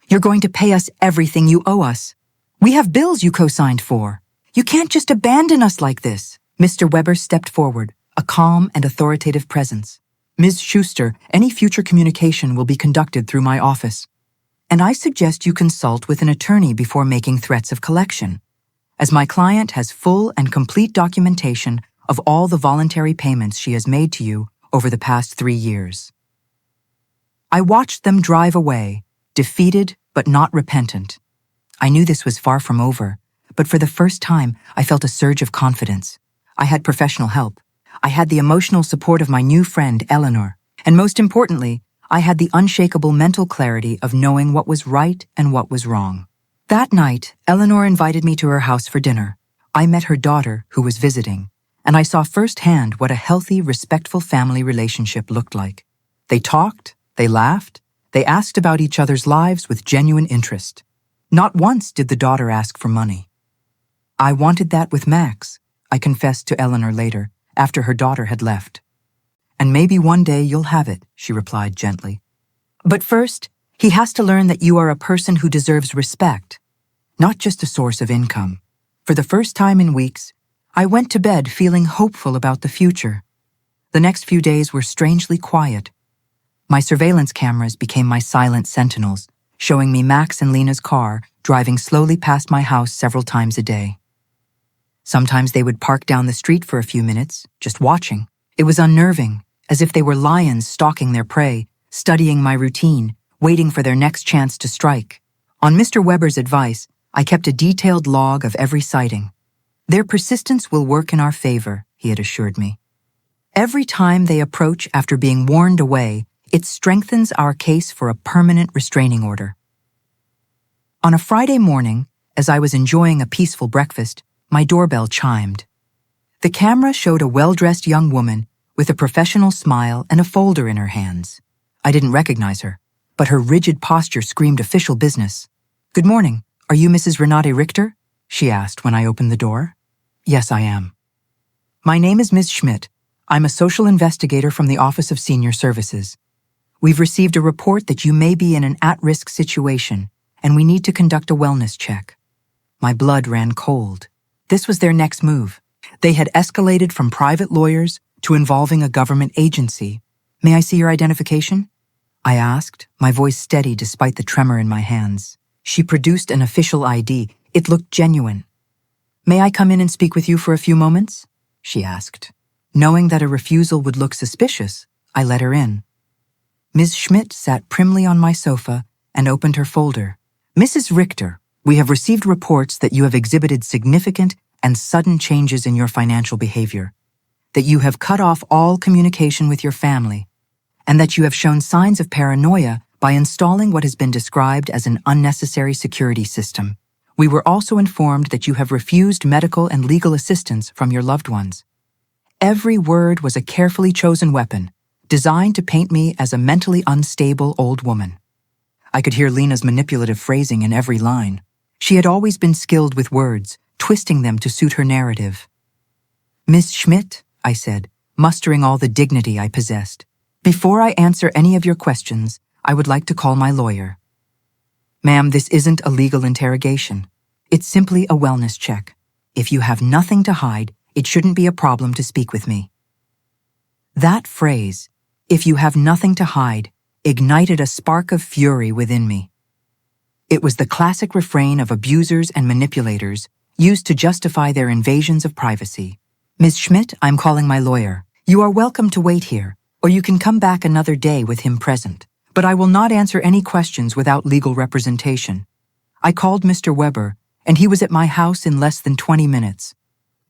"You're going to pay us everything you owe us. We have bills you co-signed for. You can't just abandon us like this." Mr. Weber stepped forward, a calm and authoritative presence. "Ms. Schuster, any future communication will be conducted through my office. And I suggest you consult with an attorney before making threats of collection. as my client has full and complete documentation of all the voluntary payments she has made to you over the past 3 years. I watched them drive away, defeated but not repentant. I knew this was far from over, but for the first time, I felt a surge of confidence. I had professional help. I had the emotional support of my new friend, Eleanor. And most importantly, I had the unshakable mental clarity of knowing what was right and what was wrong. That night, Eleanor invited me to her house for dinner. I met her daughter, who was visiting, and I saw firsthand what a healthy, respectful family relationship looked like. They talked, they laughed, they asked about each other's lives with genuine interest. Not once did the daughter ask for money. I wanted that with Max, I confessed to Eleanor later, after her daughter had left. And maybe one day you'll have it, she replied gently. But first, he has to learn that you are a person who deserves respect, not just a source of income. For the first time in weeks, I went to bed feeling hopeful about the future. The next few days were strangely quiet. My surveillance cameras became my silent sentinels, showing me Max and Lena's car driving slowly past my house several times a day. Sometimes they would park down the street for a few minutes, just watching. It was unnerving, as if they were lions stalking their prey, studying my routine, waiting for their next chance to strike. On Mr. Weber's advice, I kept a detailed log of every sighting. Their persistence will work in our favor, he had assured me. Every time they approach after being warned away, it strengthens our case for a permanent restraining order. On a Friday morning, as I was enjoying a peaceful breakfast, my doorbell chimed. The camera showed a well-dressed young woman with a professional smile and a folder in her hands. I didn't recognize her, but her rigid posture screamed official business. "Good morning. Are you Mrs. Renate Richter?" she asked when I opened the door. "Yes, I am." "My name is Ms. Schmidt. I'm a social investigator from the Office of Senior Services. We've received a report that you may be in an at-risk situation, and we need to conduct a wellness check." My blood ran cold. This was their next move. They had escalated from private lawyers to involving a government agency. "May I see your identification?" I asked, my voice steady despite the tremor in my hands. She produced an official ID. It looked genuine. "May I come in and speak with you for a few moments?" she asked. Knowing that a refusal would look suspicious, I let her in. Ms. Schmidt sat primly on my sofa and opened her folder. "Mrs. Richter, we have received reports that you have exhibited significant and sudden changes in your financial behavior, that you have cut off all communication with your family, and that you have shown signs of paranoia by installing what has been described as an unnecessary security system. We were also informed that you have refused medical and legal assistance from your loved ones." Every word was a carefully chosen weapon, designed to paint me as a mentally unstable old woman. I could hear Lena's manipulative phrasing in every line. She had always been skilled with words, twisting them to suit her narrative. "Miss Schmidt," I said, mustering all the dignity I possessed, "before I answer any of your questions, I would like to call my lawyer." "Ma'am, this isn't a legal interrogation. It's simply a wellness check. If you have nothing to hide, it shouldn't be a problem to speak with me." That phrase, "if you have nothing to hide," ignited a spark of fury within me. It was the classic refrain of abusers and manipulators used to justify their invasions of privacy. "Ms. Schmidt, I'm calling my lawyer. You are welcome to wait here, or you can come back another day with him present. But I will not answer any questions without legal representation." I called Mr. Weber, and he was at my house in less than 20 minutes.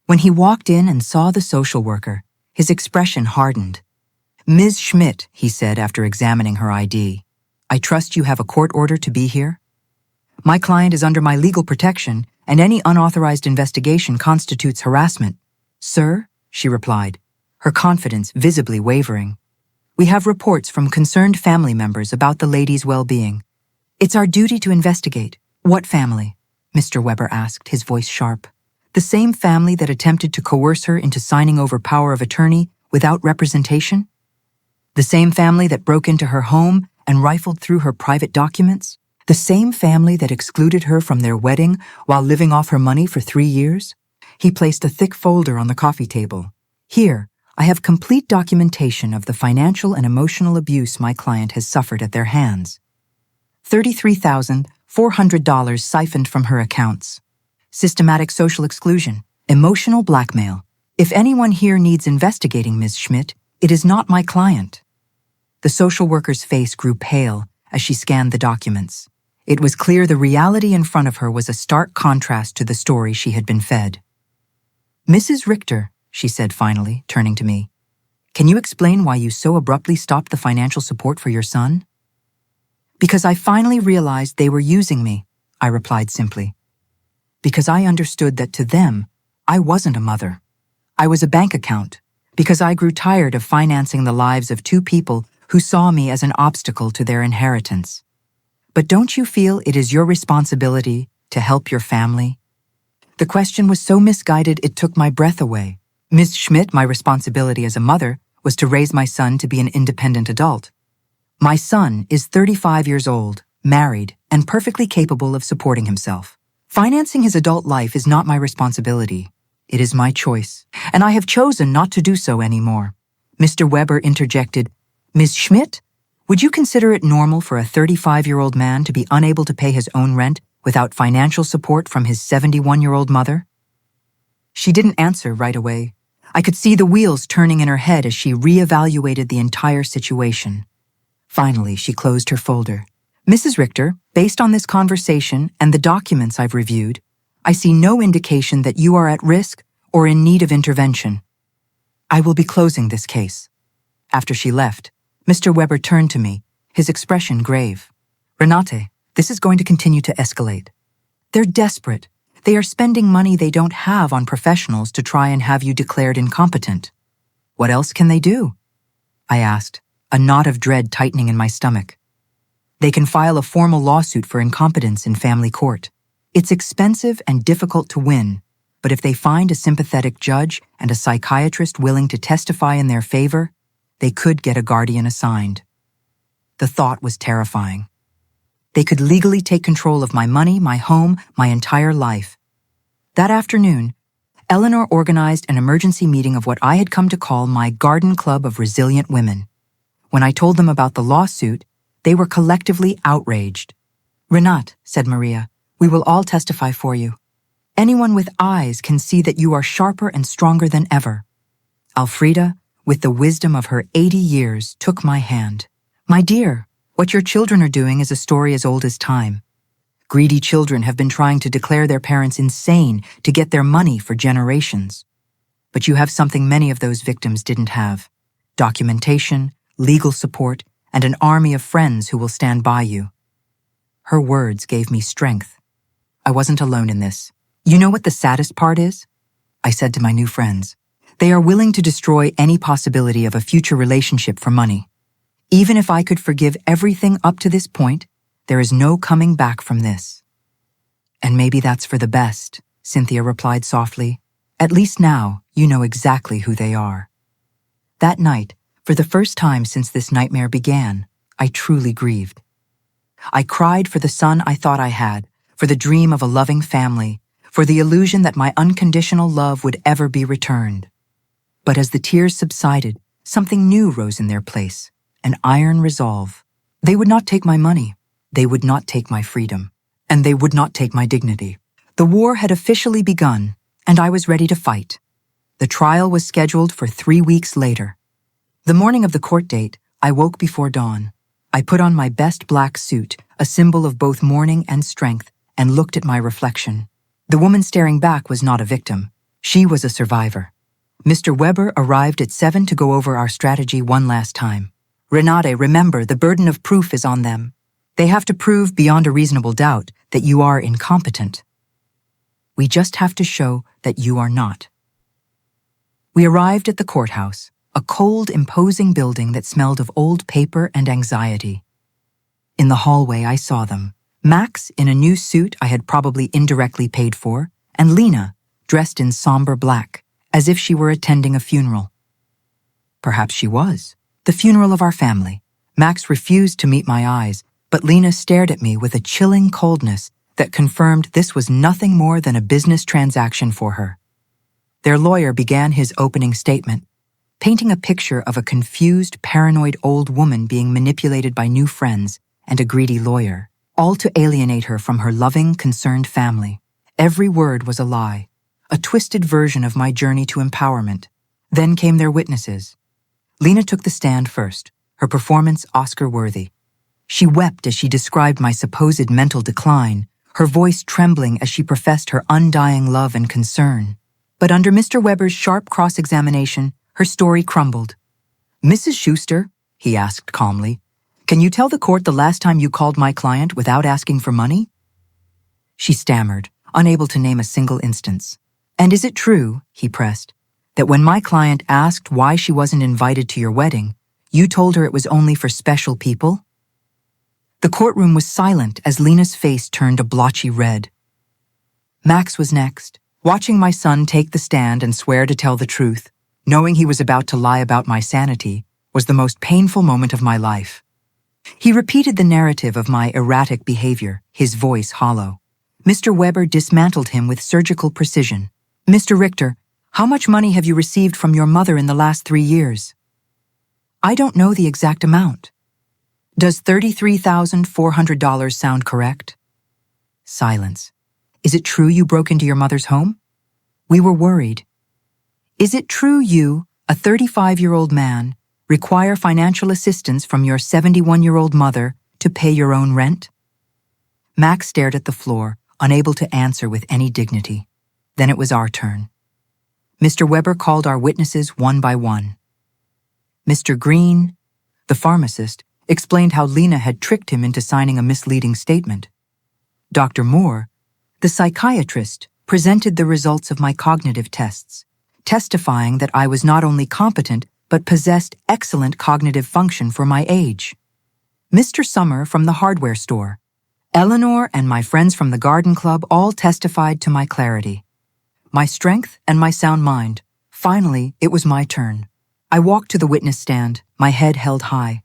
When he walked in and saw the social worker, his expression hardened. "Ms. Schmidt," he said after examining her ID, "I trust you have a court order to be here? My client is under my legal protection, and any unauthorized investigation constitutes harassment." "Sir," she replied, her confidence visibly wavering, "we have reports from concerned family members about the lady's well-being. It's our duty to investigate." "What family?" Mr. Weber asked, his voice sharp. "The same family that attempted to coerce her into signing over power of attorney without representation? The same family that broke into her home and rifled through her private documents? The same family that excluded her from their wedding while living off her money for 3 years?" He placed a thick folder on the coffee table. "Here, I have complete documentation of the financial and emotional abuse my client has suffered at their hands. $33,400 siphoned from her accounts. systematic social exclusion, emotional blackmail. If anyone here needs investigating, Ms. Schmidt, it is not my client. The social worker's face grew pale as she scanned the documents. It was clear the reality in front of her was a stark contrast to the story she had been fed. Mrs. Richter, she said finally, turning to me, can you explain why you so abruptly stopped the financial support for your son? Because I finally realized they were using me, I replied simply. Because I understood that to them, I wasn't a mother. I was a bank account, because I grew tired of financing the lives of two people who saw me as an obstacle to their inheritance. But don't you feel it is your responsibility to help your family? The question was so misguided it took my breath away. Ms. Schmidt, my responsibility as a mother was to raise my son to be an independent adult. My son is 35 years old, married, and perfectly capable of supporting himself. Financing his adult life is not my responsibility. It is my choice, and I have chosen not to do so anymore. Mr. Weber interjected, Ms. Schmidt, would you consider it normal for a 35-year-old man to be unable to pay his own rent without financial support from his 71-year-old mother? She didn't answer right away. I could see the wheels turning in her head as she reevaluated the entire situation. Finally, she closed her folder. Mrs. Richter, based on this conversation and the documents I've reviewed, I see no indication that you are at risk or in need of intervention. I will be closing this case. After she left, Mr. Weber turned to me, his expression grave. Renate, this is going to continue to escalate. They're desperate. They are spending money they don't have on professionals to try and have you declared incompetent. What else can they do? I asked, a knot of dread tightening in my stomach. They can file a formal lawsuit for incompetence in family court. It's expensive and difficult to win, but if they find a sympathetic judge and a psychiatrist willing to testify in their favor, they could get a guardian assigned. The thought was terrifying. They could legally take control of my money, my home, my entire life. That afternoon, Eleanor organized an emergency meeting of what I had come to call my Garden Club of Resilient Women. When I told them about the lawsuit, they were collectively outraged. Renate, said Maria, we will all testify for you. Anyone with eyes can see that you are sharper and stronger than ever. Alfreda, with the wisdom of her 80 years, took my hand. My dear, what your children are doing is a story as old as time. Greedy children have been trying to declare their parents insane to get their money for generations. But you have something many of those victims didn't have: documentation, legal support, and an army of friends who will stand by you. Her words gave me strength. I wasn't alone in this. You know what the saddest part is? I said to my new friends. They are willing to destroy any possibility of a future relationship for money. Even if I could forgive everything up to this point, there is no coming back from this. And maybe that's for the best, Cynthia replied softly. At least now, you know exactly who they are. That night, for the first time since this nightmare began, I truly grieved. I cried for the son I thought I had, for the dream of a loving family, for the illusion that my unconditional love would ever be returned. But as the tears subsided, something new rose in their place, an iron resolve. They would not take my money, they would not take my freedom, and they would not take my dignity. The war had officially begun, and I was ready to fight. The trial was scheduled for 3 weeks later. The morning of the court date, I woke before dawn. I put on my best black suit, a symbol of both mourning and strength, and looked at my reflection. The woman staring back was not a victim. She was a survivor. Mr. Weber arrived at 7 to go over our strategy one last time. Renate, remember, the burden of proof is on them. They have to prove beyond a reasonable doubt that you are incompetent. We just have to show that you are not. We arrived at the courthouse, a cold, imposing building that smelled of old paper and anxiety. In the hallway, I saw them. Max, in a new suit I had probably indirectly paid for, and Lena, dressed in somber black, as if she were attending a funeral. Perhaps she was. The funeral of our family. Max refused to meet my eyes, but Lena stared at me with a chilling coldness that confirmed this was nothing more than a business transaction for her. Their lawyer began his opening statement, painting a picture of a confused, paranoid old woman being manipulated by new friends and a greedy lawyer, all to alienate her from her loving, concerned family. Every word was a lie, a twisted version of my journey to empowerment. Then came their witnesses. Lena took the stand first, her performance Oscar-worthy. She wept as she described my supposed mental decline, her voice trembling as she professed her undying love and concern. But under Mr. Weber's sharp cross-examination, her story crumbled. "Mrs. Schuster," he asked calmly, "can you tell the court the last time you called my client without asking for money?" She stammered, unable to name a single instance. "And is it true," he pressed, "that when my client asked why she wasn't invited to your wedding, you told her it was only for special people?" The courtroom was silent as Lena's face turned a blotchy red. Max was next. Watching my son take the stand and swear to tell the truth, knowing he was about to lie about my sanity, was the most painful moment of my life. He repeated the narrative of my erratic behavior, his voice hollow. Mr. Weber dismantled him with surgical precision. "Mr. Richter, how much money have you received from your mother in the last 3 years?" "I don't know the exact amount." "Does $33,400 sound correct?" Silence. "Is it true you broke into your mother's home?" We were worried. "Is it true you, a 35-year-old man, require financial assistance from your 71-year-old mother to pay your own rent?" Max stared at the floor, unable to answer with any dignity. Then it was our turn. Mr. Weber called our witnesses one by one. Mr. Green, the pharmacist, explained how Lena had tricked him into signing a misleading statement. Dr. Moore, the psychiatrist, presented the results of my cognitive tests, testifying that I was not only competent but possessed excellent cognitive function for my age. Mr. Summer from the hardware store, Eleanor and my friends from the garden club all testified to my clarity, my strength and my sound mind. Finally, it was my turn. I walked to the witness stand, my head held high.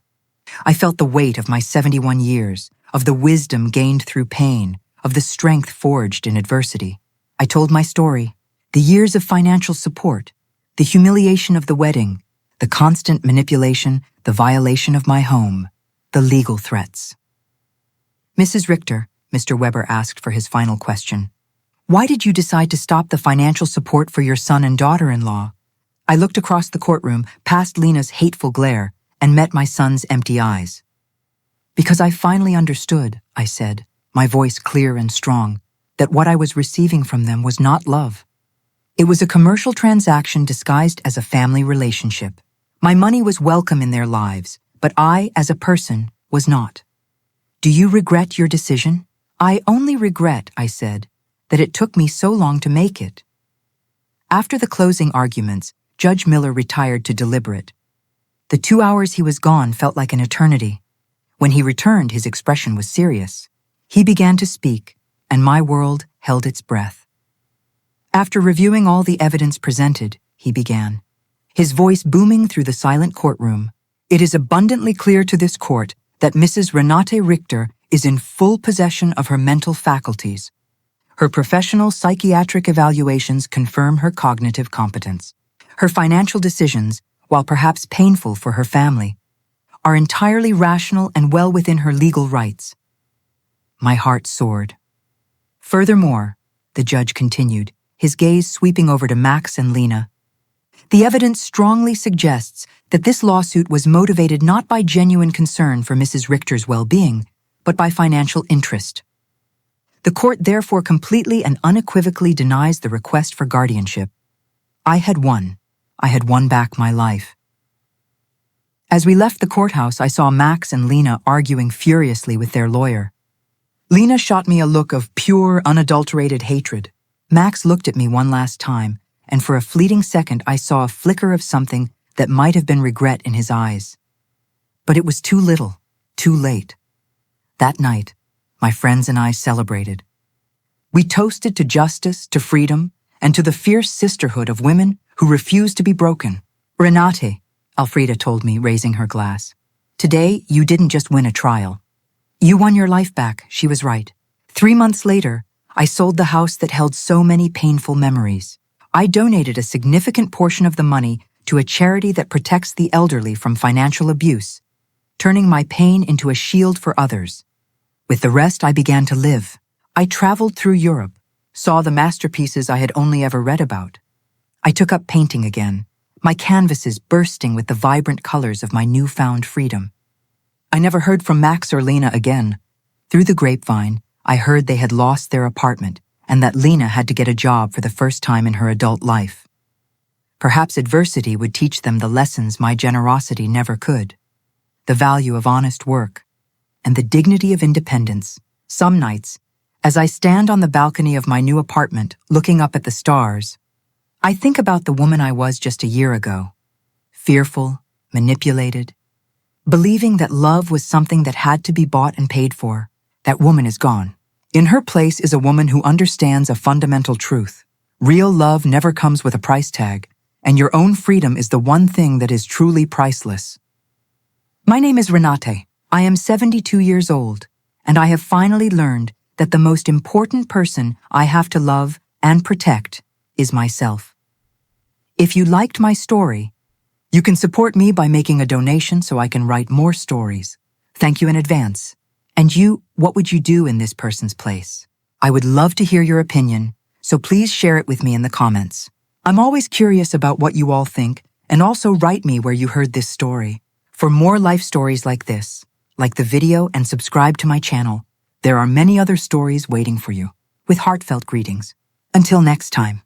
I felt the weight of my 71 years, of the wisdom gained through pain, of the strength forged in adversity. I told my story, the years of financial support, the humiliation of the wedding, the constant manipulation, the violation of my home, the legal threats. "Mrs. Richter," Mr. Weber asked for his final question, "why did you decide to stop the financial support for your son and daughter-in-law?" I looked across the courtroom, past Lena's hateful glare, and met my son's empty eyes. "Because I finally understood," I said, my voice clear and strong, that what I was receiving from them was not love. It was a commercial transaction disguised as a family relationship. My money was welcome in their lives, but I, as a person, was not. "Do you regret your decision?" "I only regret," I said, "that it took me so long to make it." After the closing arguments, Judge Miller retired to deliberate. The 2 hours he was gone felt like an eternity. When he returned, his expression was serious. He began to speak, and my world held its breath. After reviewing all the evidence presented, he began, his voice booming through the silent courtroom, "It is abundantly clear to this court that Mrs. Renate Richter is in full possession of her mental faculties. Her professional psychiatric evaluations confirm her cognitive competence. Her financial decisions, while perhaps painful for her family, are entirely rational and well within her legal rights." My heart soared. "Furthermore," the judge continued, his gaze sweeping over to Max and Lena, "the evidence strongly suggests that this lawsuit was motivated not by genuine concern for Mrs. Richter's well-being, but by financial interest. The court therefore completely and unequivocally denies the request for guardianship. I had won. I had won back my life." As we left the courthouse, I saw Max and Lena arguing furiously with their lawyer. Lena shot me a look of pure, unadulterated hatred. Max looked at me one last time, and for a fleeting second I saw a flicker of something that might have been regret in his eyes. But it was too little, too late. That night, my friends and I celebrated. We toasted to justice, to freedom, and to the fierce sisterhood of women who refuse to be broken. "Renate," Elfrida told me, raising her glass, "today you didn't just win a trial. You won your life back," she was right. 3 months later, I sold the house that held so many painful memories. I donated a significant portion of the money to a charity that protects the elderly from financial abuse, turning my pain into a shield for others. With the rest, I began to live. I traveled through Europe, saw the masterpieces I had only ever read about. I took up painting again, my canvases bursting with the vibrant colors of my newfound freedom. I never heard from Max or Lena again. Through the grapevine, I heard they had lost their apartment and that Lena had to get a job for the first time in her adult life. Perhaps adversity would teach them the lessons my generosity never could. The value of honest work and the dignity of independence. Some nights, as I stand on the balcony of my new apartment looking up at the stars, I think about the woman I was just a year ago, fearful, manipulated, believing that love was something that had to be bought and paid for. That woman is gone. In her place is a woman who understands a fundamental truth. Real love never comes with a price tag, and your own freedom is the one thing that is truly priceless. My name is Renate. I am 72 years old, and I have finally learned that the most important person I have to love and protect is myself. If you liked my story, you can support me by making a donation so I can write more stories. Thank you in advance. And you, what would you do in this person's place? I would love to hear your opinion, so please share it with me in the comments. I'm always curious about what you all think, and also write me where you heard this story. For more life stories like this, like the video and subscribe to my channel. There are many other stories waiting for you. With heartfelt greetings. Until next time.